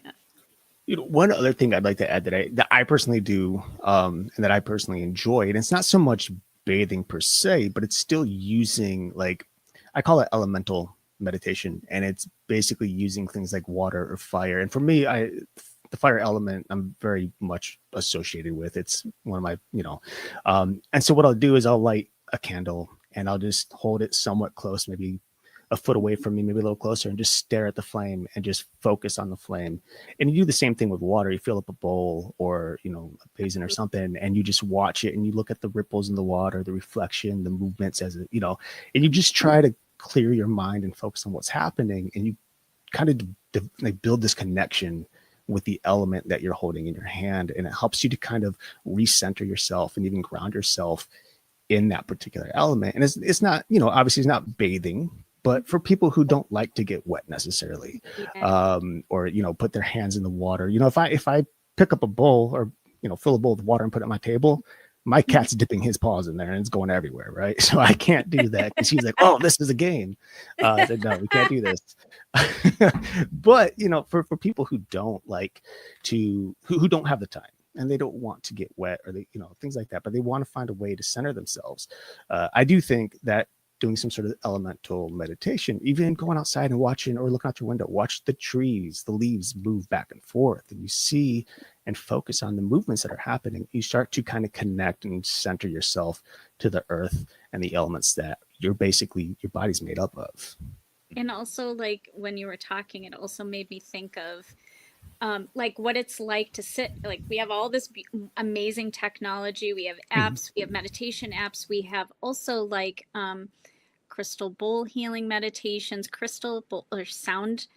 You know, one other thing I'd like to add that I personally do, and that I personally enjoy, and it's not so much bathing per se, but it's still using, like, I call it elemental meditation, and it's basically using things like water or fire. And for me, the fire element, I'm very much associated with. It's one of my, and so what I'll do is I'll light a candle and I'll just hold it somewhat close, maybe a foot away from me, maybe a little closer, and just stare at the flame and just focus on the flame. And you do the same thing with water. You fill up a bowl or, a basin or something, and you just watch it and you look at the ripples in the water, the reflection, the movements as it, and you just try to clear your mind and focus on what's happening. And you kind of like build this connection with the element that you're holding in your hand. And it helps you to kind of recenter yourself and even ground yourself in that particular element. And it's not, obviously it's not bathing, but for people who don't like to get wet necessarily, or, put their hands in the water, if I pick up a bowl or, fill a bowl with water and put it on my table, My cat's dipping his paws in there and it's going everywhere, right? So I can't do that because he's like, "Oh, this is a game." I said, "No, we can't do this." But for people who don't like who don't have the time and they don't want to get wet or they things like that, but they want to find a way to center themselves. I do think that doing some sort of elemental meditation, even going outside and watching or looking out your window, watch the trees, the leaves move back and forth, and you see and focus on the movements that are happening. You start to kind of connect and center yourself to the earth and the elements that your body's made up of. And also, like, when you were talking, it also made me think of like what it's like to sit, like we have all this amazing technology, we have apps, we have meditation apps, we have also like crystal bowl healing meditations, crystal bowl or sound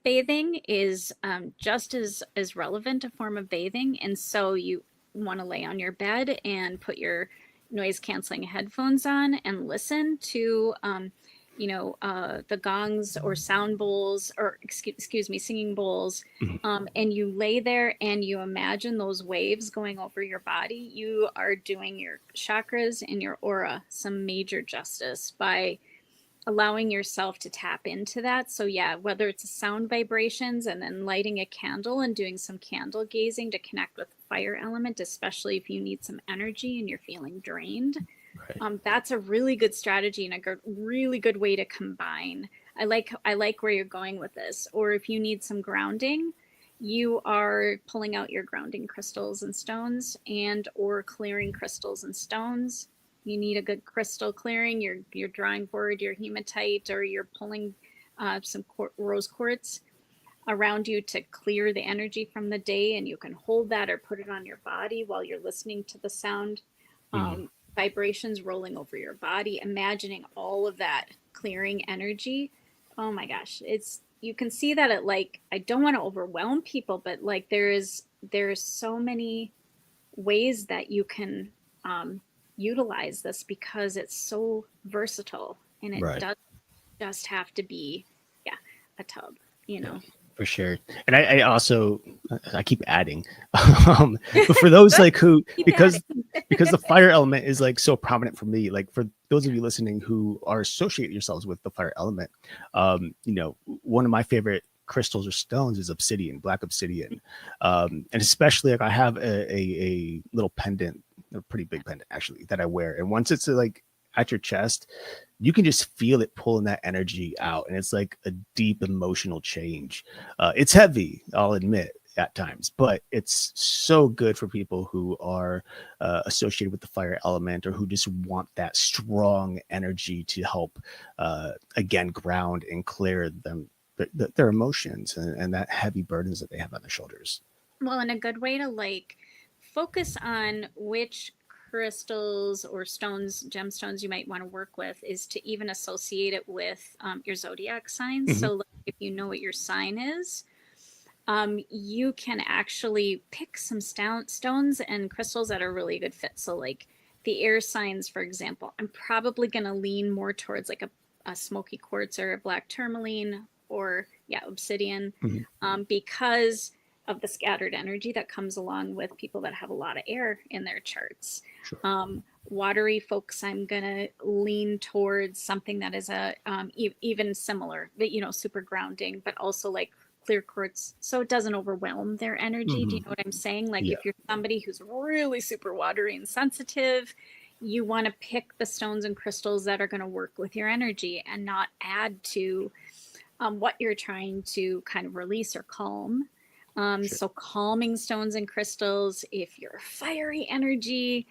bathing is just as relevant a form of bathing. And so you want to lay on your bed and put your noise canceling headphones on and listen to the gongs or sound bowls, or excuse me, singing bowls. And you lay there and you imagine those waves going over your body. You are doing your chakras and your aura some major justice by allowing yourself to tap into that. So yeah, whether it's sound vibrations and then lighting a candle and doing some candle gazing to connect with the fire element, especially if you need some energy and you're feeling drained. Right. That's a really good strategy and a really good way to combine. I like where you're going with this. Or if you need some grounding, you are pulling out your grounding crystals and stones, and or clearing crystals and stones. You need a good crystal clearing. You're drawing forward your hematite, or you're pulling some rose quartz around you to clear the energy from the day, and you can hold that or put it on your body while you're listening to the sound. Vibrations rolling over your body, imagining all of that clearing energy. Oh my gosh, you can see that it, like, I don't want to overwhelm people, but like there's so many ways that you can utilize this because it's so versatile, and it Right. does just have to be a tub. For sure. And I also I keep adding. But for those like who because the fire element is like so prominent for me, like for those of you listening who are associated yourselves with the fire element, one of my favorite crystals or stones is obsidian, black obsidian. And especially like I have a little pendant, a pretty big pendant actually, that I wear. And once it's like at your chest, you can just feel it pulling that energy out, and it's like a deep emotional change. It's heavy, I'll admit, at times, but it's so good for people who are associated with the fire element, or who just want that strong energy to help again ground and clear them their emotions and that heavy burdens that they have on their shoulders. Well, and a good way to like focus on which crystals or stones, gemstones you might want to work with is to even associate it with your zodiac signs. So like, if you know what your sign is, you can actually pick some stones and crystals that are really good fit. So like the air signs, for example, I'm probably going to lean more towards like a smoky quartz or a black tourmaline, or obsidian, because of the scattered energy that comes along with people that have a lot of air in their charts. Sure. Watery folks, I'm gonna lean towards something that is a even similar, but super grounding, but also like clear quartz, so it doesn't overwhelm their energy. Do you know what I'm saying? Like if you're somebody who's really super watery and sensitive, you want to pick the stones and crystals that are going to work with your energy and not add to what you're trying to kind of release or calm. Sure. So calming stones and crystals, if you're fiery energy,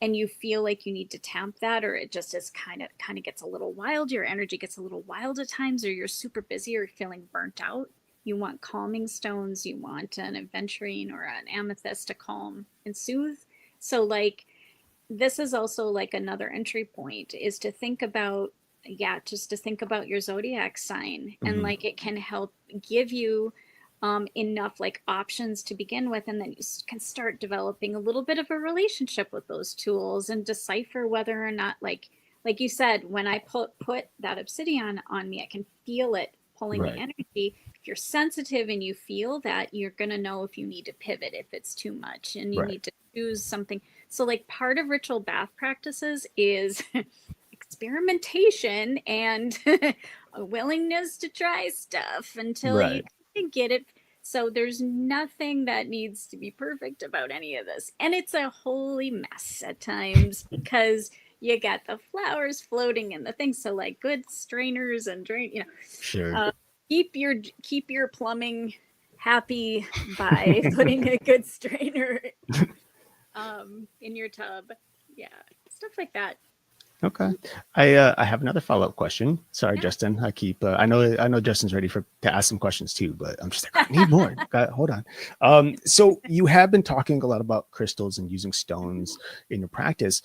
and you feel like you need to tamp that, or it just is kind of gets a little wild, your energy gets a little wild at times, or you're super busy or feeling burnt out, you want calming stones, you want an aventurine or an amethyst to calm and soothe. So like this is also like another entry point, is to think about just to think about your zodiac sign, and like it can help give you enough like options to begin with, and then you can start developing a little bit of a relationship with those tools and decipher whether or not, like you said, when I put that obsidian on me, I can feel it pulling the energy. If you're sensitive and you feel that, you're going to know if you need to pivot if it's too much and you Right. need to choose something. So like part of ritual bath practices is experimentation and a willingness to try stuff until you Right. can get it. So there's nothing that needs to be perfect about any of this. And it's a holy mess at times because you got the flowers floating in the thing. So like good strainers and drain, Sure. keep your plumbing happy by putting a good strainer in your tub. Yeah, stuff like that. Okay. I have another follow-up question. Sorry, Yeah. Justin. I keep I know Justin's ready to ask some questions too, but I'm just like, I need more. Hold on. So you have been talking a lot about crystals and using stones in your practice.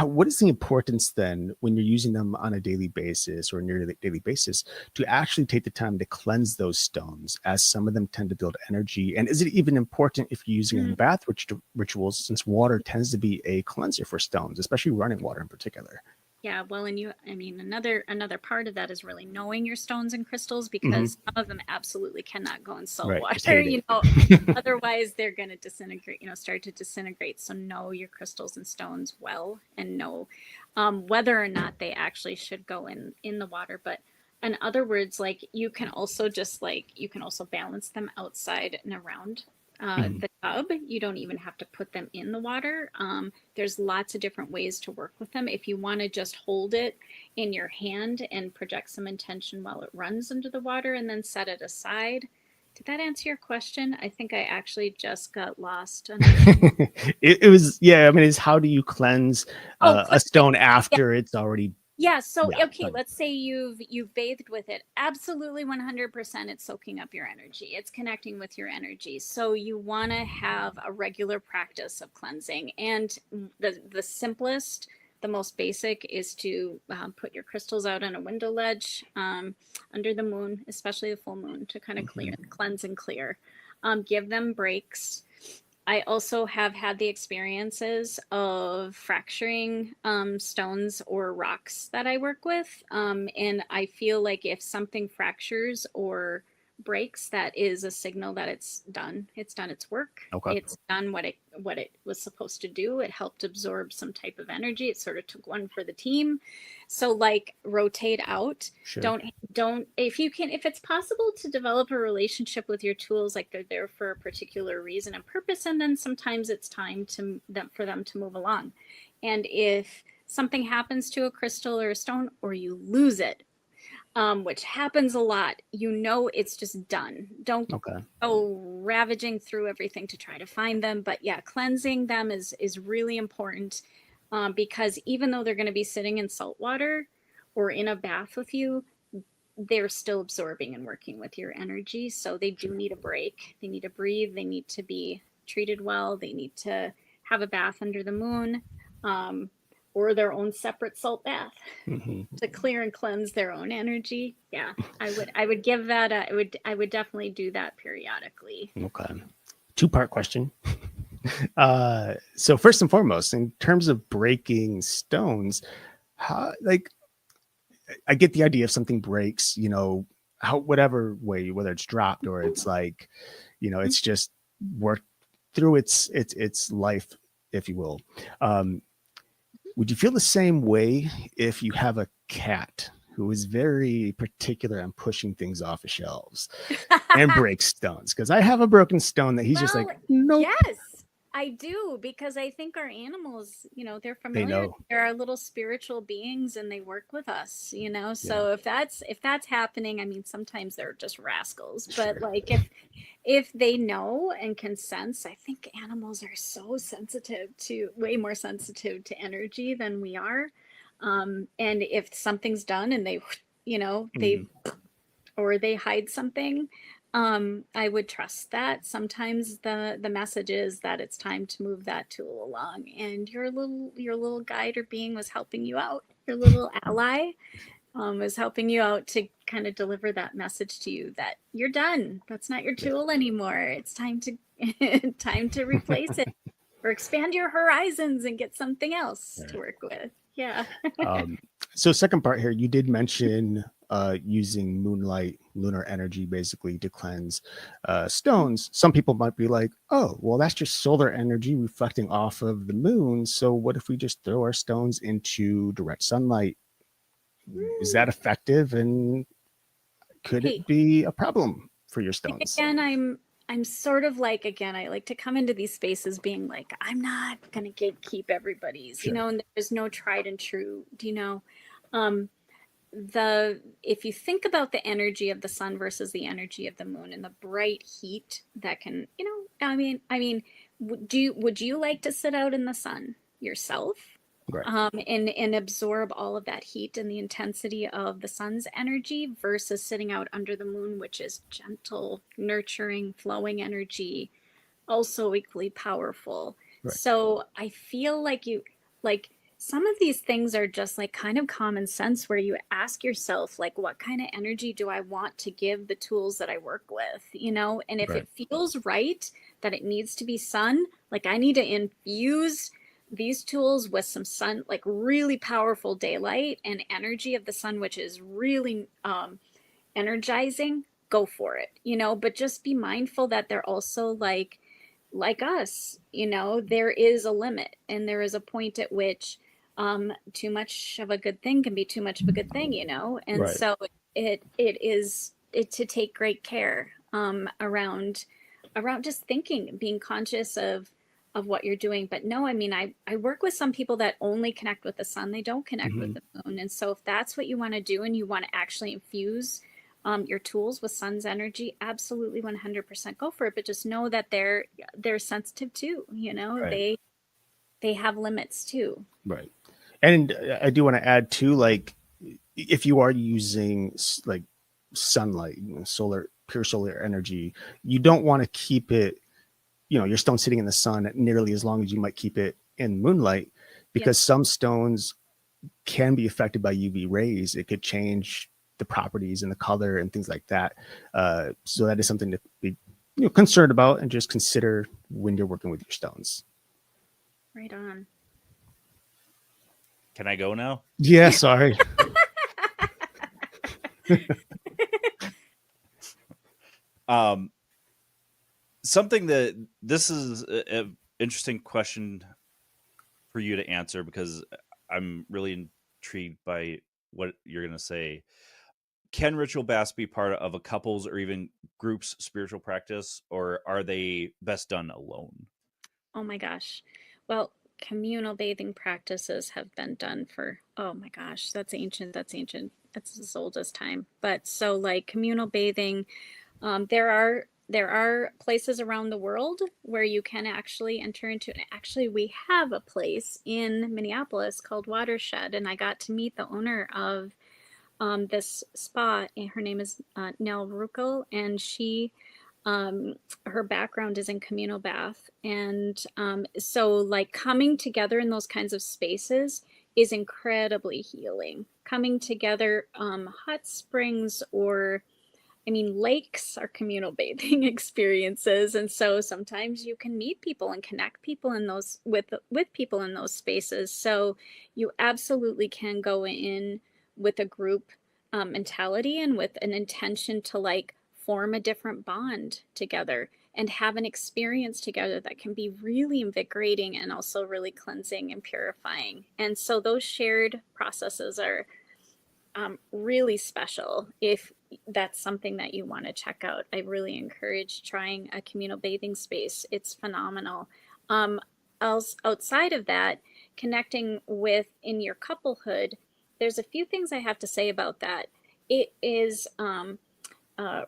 What is the importance then when you're using them on a daily basis or near daily basis to actually take the time to cleanse those stones, as some of them tend to build energy? And is it even important if you're using it in bath rituals, since water tends to be a cleanser for stones, especially running water in particular? Yeah, well, and another part of that is really knowing your stones and crystals, because some of them absolutely cannot go in salt Right, just water, hate otherwise they're going to disintegrate, start to disintegrate. So know your crystals and stones well, and know whether or not they actually should go in the water. But in other words, like you can also balance them outside and around the tub. You don't even have to put them in the water. There's lots of different ways to work with them. If you want to just hold it in your hand and project some intention while it runs under the water and then set it aside. Did that answer your question? I think I actually just got lost. It was, yeah. I mean, it's how do you cleanse a stone Yeah. after it's already? Yeah. So, Yeah, okay, let's say you've bathed with it. Absolutely 100% it's soaking up your energy. It's connecting with your energy. So you want to have a regular practice of cleansing. And the simplest, the most basic is to put your crystals out on a window ledge under the moon, especially the full moon, to kind of cleanse and clear. Give them breaks. I also have had the experiences of fracturing stones or rocks that I work with. And I feel like if something fractures or breaks, that is a signal that it's done. It's done its work. Okay. It's done what it was supposed to do. It helped absorb some type of energy. It sort of took one for the team. So like rotate out. Sure. Don't if it's possible to develop a relationship with your tools, like they're there for a particular reason and purpose, and then sometimes it's time for them to move along. And if something happens to a crystal or a stone, or you lose it, which happens a lot, it's just done. Don't go ravaging through everything to try to find them. But yeah, cleansing them is really important, because even though they're going to be sitting in salt water or in a bath with you, they're still absorbing and working with your energy. So they do need a break. They need to breathe. They need to be treated well. They need to have a bath under the moon, or their own separate salt bath to clear and cleanse their own energy. Yeah, I would give that. I would definitely do that periodically. Okay. 2-part question. So first and foremost, in terms of breaking stones, how, like, I get the idea if something breaks, whatever way, whether it's dropped or it's like, it's just worked through its life, if you will. Would you feel the same way if you have a cat who is very particular on pushing things off of shelves and breaks stones? Because I have a broken stone that he's just like, nope. Yes, I do, because I think our animals, they're familiar. They know. They're our little spiritual beings, and they work with us, So if that's happening, I mean, sometimes they're just rascals, but like if they know and can sense, I think animals are so way more sensitive to energy than we are. And if something's done and they, or they hide something, I would trust that. Sometimes the message is that it's time to move that tool along, and your little guide or being was helping you out. Your little ally was helping you out to kind of deliver that message to you that you're done. That's not your tool anymore. It's time to replace it, or expand your horizons and get something else to work with. Yeah. So second part here, you did mention using moonlight, lunar energy, basically to cleanse stones, some people might be like, "Oh, well, that's just solar energy reflecting off of the moon. So what if we just throw our stones into direct sunlight? Is that effective? And could Hey, it be a problem for your like stones?" again, I'm sort of like, again, I like to come into these spaces being like, I'm not gonna gatekeep everybody's, Sure. and there's no tried and true, um, the if you think about the energy of the sun versus the energy of the moon and the bright heat that can, I mean, would you like to sit out in the sun yourself, Right. and absorb all of that heat and the intensity of the sun's energy versus sitting out under the moon, which is gentle, nurturing, flowing energy, also equally powerful. Right. So I feel like like some of these things are just like kind of common sense where you ask yourself, like, what kind of energy do I want to give the tools that I work with, And if Right. it feels right that it needs to be sun, like I need to infuse these tools with some sun, like really powerful daylight and energy of the sun, which is really energizing, go for it, but just be mindful that they're also like us, there is a limit and there is a point at which too much of a good thing can be too much of a good thing, and Right. so it is it to take great care around just thinking, being conscious of what you're doing. But no, I mean, I work with some people that only connect with the sun, they don't connect with Hmm. the moon. And so if that's what you want to do and you want to actually infuse your tools with sun's energy, absolutely 100% go for it. But just know that they're sensitive too, Right. they have limits too. Right. And I do want to add too, like, if you are using like sunlight, solar, pure solar energy, you don't want to keep it, your stone sitting in the sun nearly as long as you might keep it in moonlight, Yep. because some stones can be affected by UV rays. It could change the properties and the color and things like that. So that is something to be, concerned about and just consider when you're working with your stones. Right on. Can I go now? Yeah, sorry. Um, something that this is a interesting question for you to answer because I'm really intrigued by what you're going to say. Can ritual baths be part of a couple's or even group's spiritual practice, or are they best done alone? Oh my gosh. Well, communal bathing practices have been done for, oh my gosh, that's ancient. That's ancient. That's as old as time. But so like communal bathing, there are places around the world where you can actually enter into it. Actually, we have a place in Minneapolis called Watershed, and I got to meet the owner of this spa. And her name is Nell Ruckel, and um, her background is in communal bath. And so, like, coming together in those kinds of spaces is incredibly healing. Coming together, hot springs or I mean, lakes are communal bathing experiences, and so sometimes you can meet people and connect people in those with people in those spaces. So you absolutely can go in with a group mentality and with an intention to like form a different bond together and have an experience together that can be really invigorating and also really cleansing and purifying. And so those shared processes are really special if that's something that you want to check out. I really encourage trying a communal bathing space. It's phenomenal. Um, else outside of that, connecting with in your couplehood, there's a few things I have to say about that. It is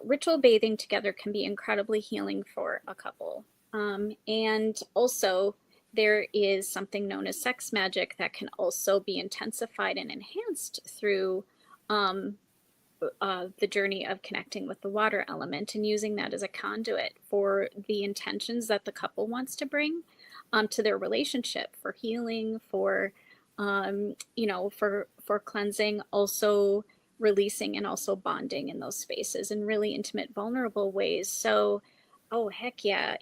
ritual bathing together can be incredibly healing for a couple. And also, there is something known as sex magic that can also be intensified and enhanced through um, the journey of connecting with the water element and using that as a conduit for the intentions that the couple wants to bring to their relationship for healing, for cleansing, also releasing and also bonding in those spaces in really intimate, vulnerable ways. So, oh heck yeah,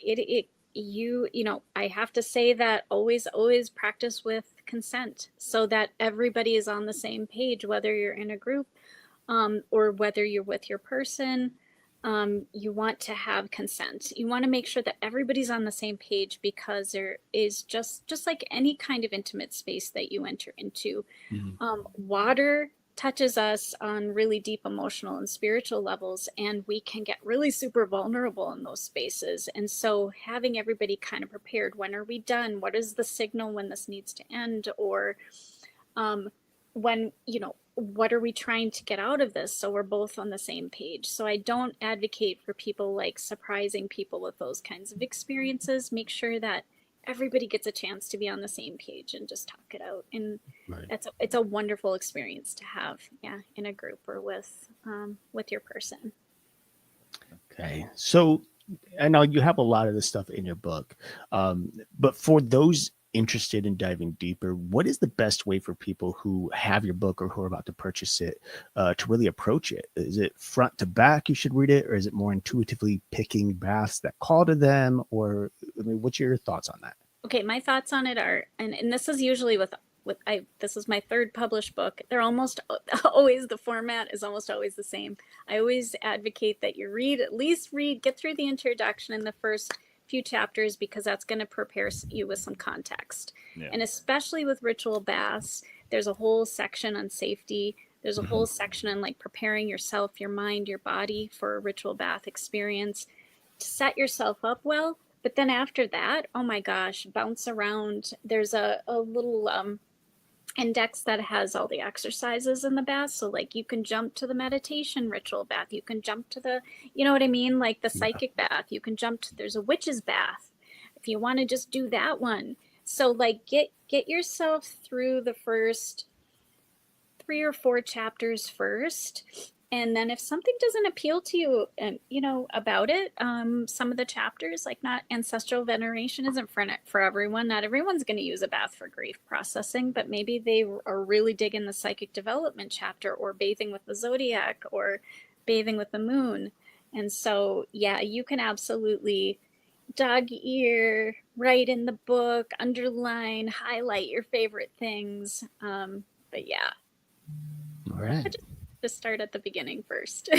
I have to say that always practice with consent so that everybody is on the same page, whether you're in a group or whether you're with your person, you want to have consent. You want to make sure that everybody's on the same page, because there is just like any kind of intimate space that you enter into. Water touches us on really deep emotional and spiritual levels, and we can get really super vulnerable in those spaces. And so having everybody kind of prepared, when are we done? What is the signal when this needs to end? Or when, what are we trying to get out of this, so we're both on the same page. So I don't advocate for people like surprising people with those kinds of experiences. Make sure that everybody gets a chance to be on the same page and just talk it out. And it's a wonderful experience to have, in a group or with your person. Okay, so I know you have a lot of this stuff in your book, but for those interested in diving deeper, what is the best way for people who have your book or who are about to purchase it to really approach it? Is it front to back you should read it, or is it more intuitively picking baths that call to them? Or what's your thoughts on that? Okay, my thoughts on it are, and this is usually this is my third published book. They're almost always, the format is almost always the same. I always advocate that you get through the introduction in the first few chapters, because that's going to prepare you with some context. Yeah. And especially with ritual baths, there's a whole section on safety. There's a whole section on like preparing yourself, your mind, your body for a ritual bath experience, to set yourself up well. But then after that, oh my gosh, bounce around. There's a little index that has all the exercises in the bath. So like you can jump to the meditation ritual bath. You can jump to the, you know what I mean? Like the psychic bath. You can jump to, there's a witch's bath if you want to just do that one. So like get yourself through the first 3 or 4 chapters first. And then if something doesn't appeal to you, and about it, some of the chapters, like not ancestral veneration isn't for everyone. Not everyone's going to use a bath for grief processing, but maybe they are really digging the psychic development chapter, or bathing with the zodiac, or bathing with the moon. And so, yeah, you can absolutely dog ear, write in the book, underline, highlight your favorite things. But yeah. All right. Just start at the beginning first.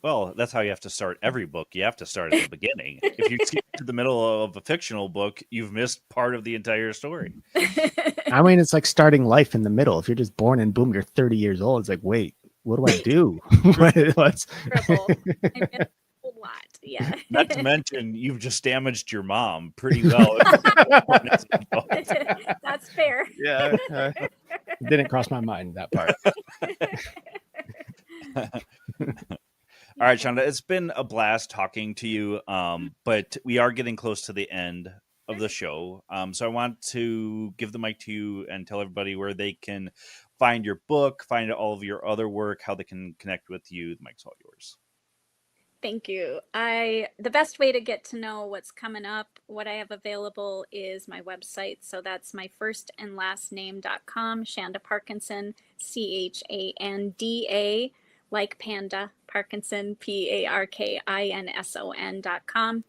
Well, that's how you have to start every book. You have to start at the beginning. If you skip to the middle of a fictional book, you've missed part of the entire story. I mean, it's like starting life in the middle. If you're just born and boom, you're 30 years old. It's like, wait, what do I do? What's... Trouble. I missed a whole lot. Yeah. Not to mention, you've just damaged your mom pretty well. That's fair. Yeah. Didn't cross my mind, that part. All right, Chanda, it's been a blast talking to you, but we are getting close to the end of the show. So I want to give the mic to you and tell everybody where they can find your book, find all of your other work, how they can connect with you. The mic's all yours. Thank you. The best way to get to know what's coming up, what I have available, is my website. So that's my first and last name.com, Chanda Parkinson, Chanda, like panda, Parkinson, Parkinson.com.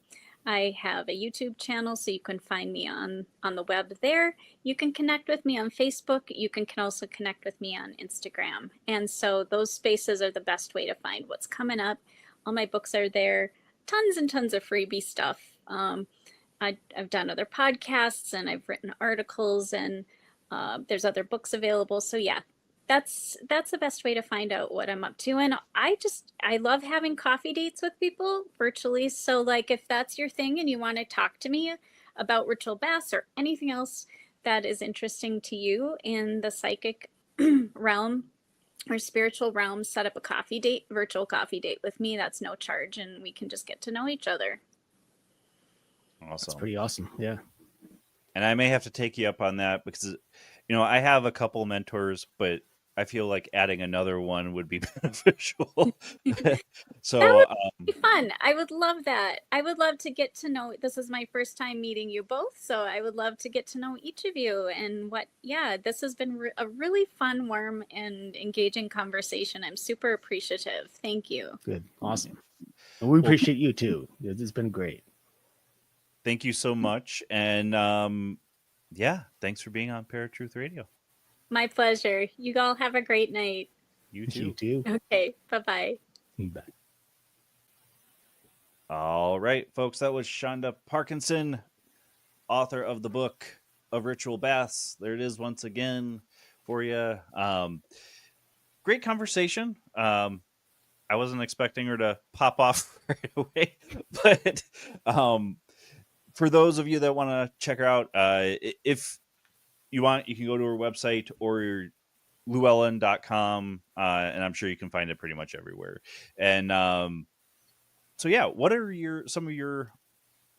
I have a YouTube channel, so you can find me on the web there. You can connect with me on Facebook. You can also connect with me on Instagram. And so those spaces are the best way to find what's coming up. All my books are there. Tons and tons of freebie stuff. I've done other podcasts, and I've written articles, and there's other books available. So yeah, that's the best way to find out what I'm up to. And I love having coffee dates with people virtually. So like if that's your thing and you want to talk to me about ritual baths or anything else that is interesting to you in the psychic realm or spiritual realm, set up a virtual coffee date with me. That's no charge, and we can just get to know each other. Awesome. That's pretty awesome. Yeah. And I may have to take you up on that, because, I have a couple mentors, but I feel like adding another one would be beneficial. So that would be fun. I would love that. I would love to get to know, this is my first time meeting you both, so I would love to get to know each of you. And this has been a really fun, warm, and engaging conversation. I'm super appreciative. Thank you. Good. Awesome. And we appreciate you too. This has been great. Thank you so much. And thanks for being on ParaTruth Radio. My pleasure. You all have a great night. You You too. too. Okay, bye-bye. Bye. All right, folks, that was Chanda Parkinson, author of the book of Ritual Baths. There it is once again for you. Great conversation. I wasn't expecting her to pop off right away, but for those of you that want to check her out, if you want, you can go to her website or llewellyn.com, and I'm sure you can find it pretty much everywhere. And so, yeah, what are some of your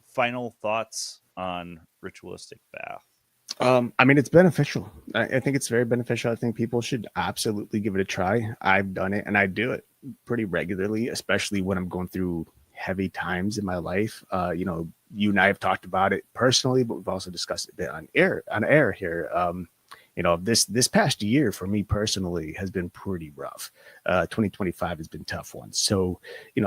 final thoughts on ritualistic bath? I mean, it's beneficial. I think it's very beneficial. I think people should absolutely give it a try. I've done it and I do it pretty regularly, especially when I'm going through heavy times in my life. You and I have talked about it personally, but we've also discussed it a bit on air here. This past year for me personally has been pretty rough. 2025 has been a tough one. So,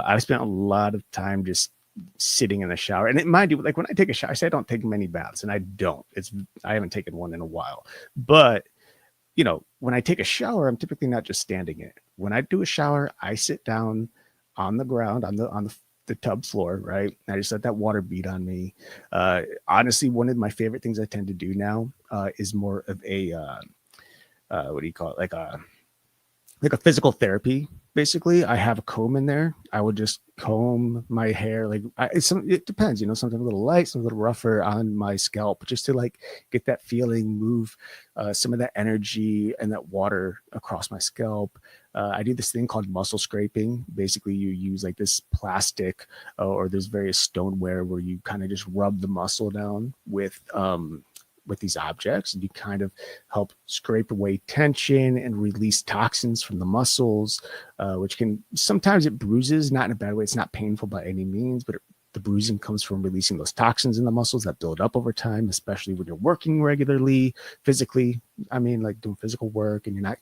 I've spent a lot of time just sitting in the shower. And mind you, like when I take a shower, I say I don't take many baths, and I don't. I haven't taken one in a while. But when I take a shower, I'm typically not just standing in it. When I do a shower, I sit down on the ground on the tub floor, right? I just let that water beat on me. Honestly, one of my favorite things I tend to do now is more of a what do you call it? Like a physical therapy. Basically, I have a comb in there. I would just comb my hair. It depends, something a little light, something a little rougher on my scalp, just to like get that feeling, move some of that energy and that water across my scalp. I do this thing called muscle scraping. Basically, you use like this plastic or there's various stoneware where you kind of just rub the muscle down with these objects, and you kind of help scrape away tension and release toxins from the muscles, which can sometimes it bruises, not in a bad way. It's not painful by any means, but the bruising comes from releasing those toxins in the muscles that build up over time, especially when you're working regularly, physically. I mean, like doing physical work and you're not,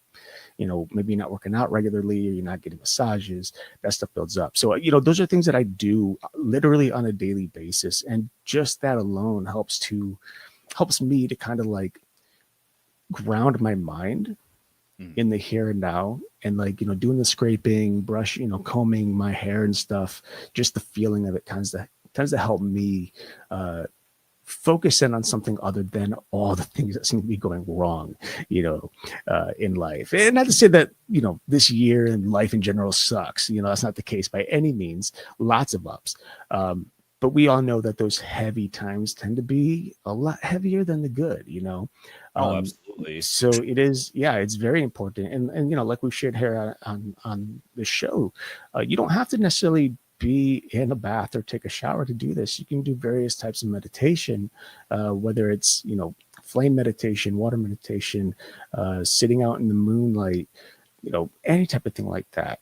maybe you're not working out regularly or you're not getting massages, that stuff builds up. So, those are things that I do literally on a daily basis. And just that alone helps me to kind of like ground my mind in the here and now, and like doing the scraping, brush, combing my hair and stuff. Just the feeling of it tends to help me focus in on something other than all the things that seem to be going wrong in life. And not to say that this year and life in general sucks. That's not the case by any means. Lots of ups. But we all know that those heavy times tend to be a lot heavier than the good, Absolutely. So it is, yeah, it's very important. And like we shared here on the show, you don't have to necessarily be in a bath or take a shower to do this. You can do various types of meditation, whether it's, flame meditation, water meditation, sitting out in the moonlight, any type of thing like that.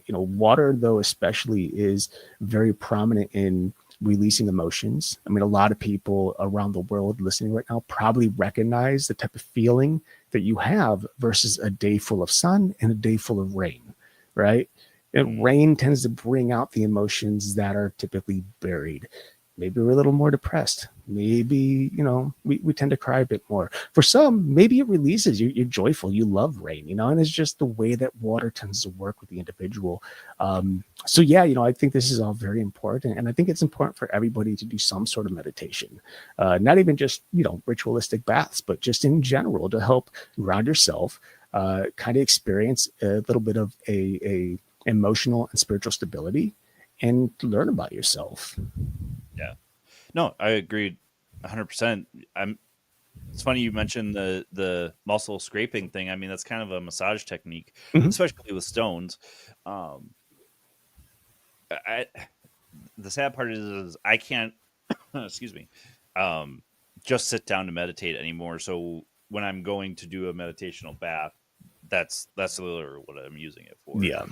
Water, though, especially is very prominent in releasing emotions. I mean, a lot of people around the world listening right now probably recognize the type of feeling that you have versus a day full of sun and a day full of rain, right? And rain tends to bring out the emotions that are typically buried. Maybe we're a little more depressed. Maybe, we tend to cry a bit more. For some, maybe it releases you. You're joyful. You love rain, and it's just the way that water tends to work with the individual. So yeah, I think this is all very important. And I think it's important for everybody to do some sort of meditation, not even just, ritualistic baths, but just in general to help ground yourself, kind of experience a little bit of a emotional and spiritual stability and learn about yourself. Yeah. No, I agreed 100%. It's funny you mentioned the muscle scraping thing. I mean, that's kind of a massage technique, especially with stones. The sad part is I can't excuse me, just sit down to meditate anymore. So when I'm going to do a meditational bath, that's literally what I'm using it for. Yeah.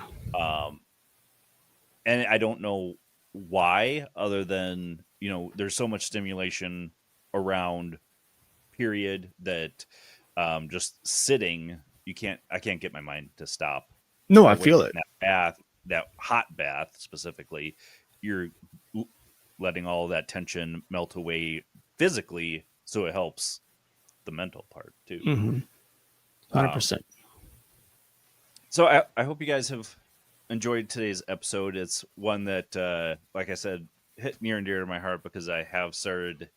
And I don't know why, other than there's so much stimulation around, period, that just sitting, I can't get my mind to stop. No, I But when feel you're it. in that bath, that hot bath specifically, you're letting all of that tension melt away physically, so it helps the mental part too. 100%. So I hope you guys have enjoyed today's episode. It's one that, like I said, hit near and dear to my heart because I have started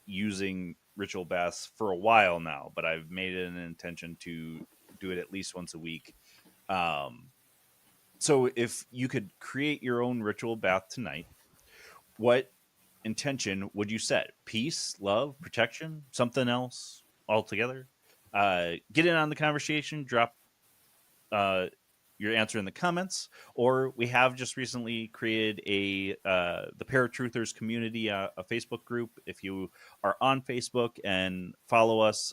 using ritual baths for a while now, but I've made it an intention to do it at least once a week. Um, so if you could create your own ritual bath tonight, what intention would you set? Peace, love, protection, something else altogether? Get in on the conversation. Drop uh, your answer in the comments, or we have just recently created the ParaTruthers community, a Facebook group. If you are on Facebook and follow us,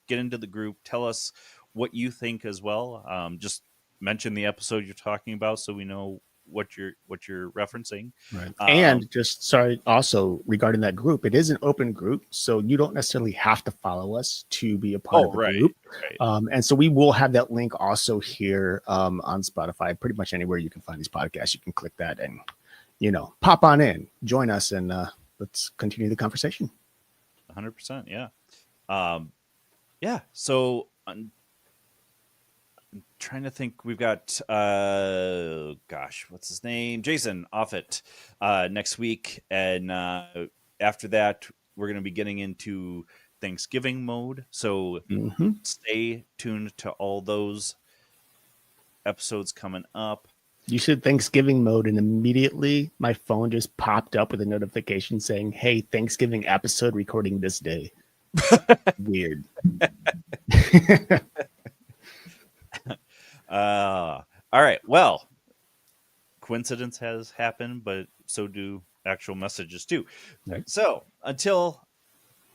get into the group. Tell us what you think as well. Just mention the episode you're talking about so we know what you're referencing. Right. Um, And just sorry, also regarding that group, it is an open group. So you don't necessarily have to follow us to be a part of oh, the right, group. right. And so we will have that link also here on Spotify, pretty much anywhere you can find these podcasts. You can click that and, pop on in, join us, and let's continue the conversation. 100%. Yeah. Um, yeah. So trying to think, we've got gosh, what's his name, Jason Offit, next week, and after that we're going to be getting into Thanksgiving mode, so Mm-hmm. stay tuned to all those episodes coming up. You said Thanksgiving mode, and immediately my phone just popped up with a notification saying, "Hey, Thanksgiving episode recording this day." Weird. All right, well, coincidence has happened, but so do actual messages too. Right. So until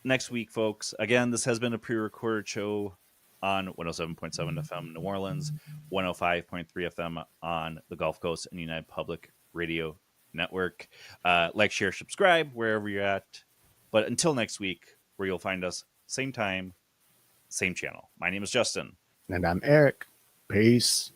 next week, folks. Again, this has been a pre-recorded show on 107.7 FM New Orleans, 105.3 FM on the Gulf Coast and United Public Radio Network. Like, share, subscribe wherever you're at. But until next week, where you'll find us same time, same channel. My name is Justin. And I'm Eric. Peace.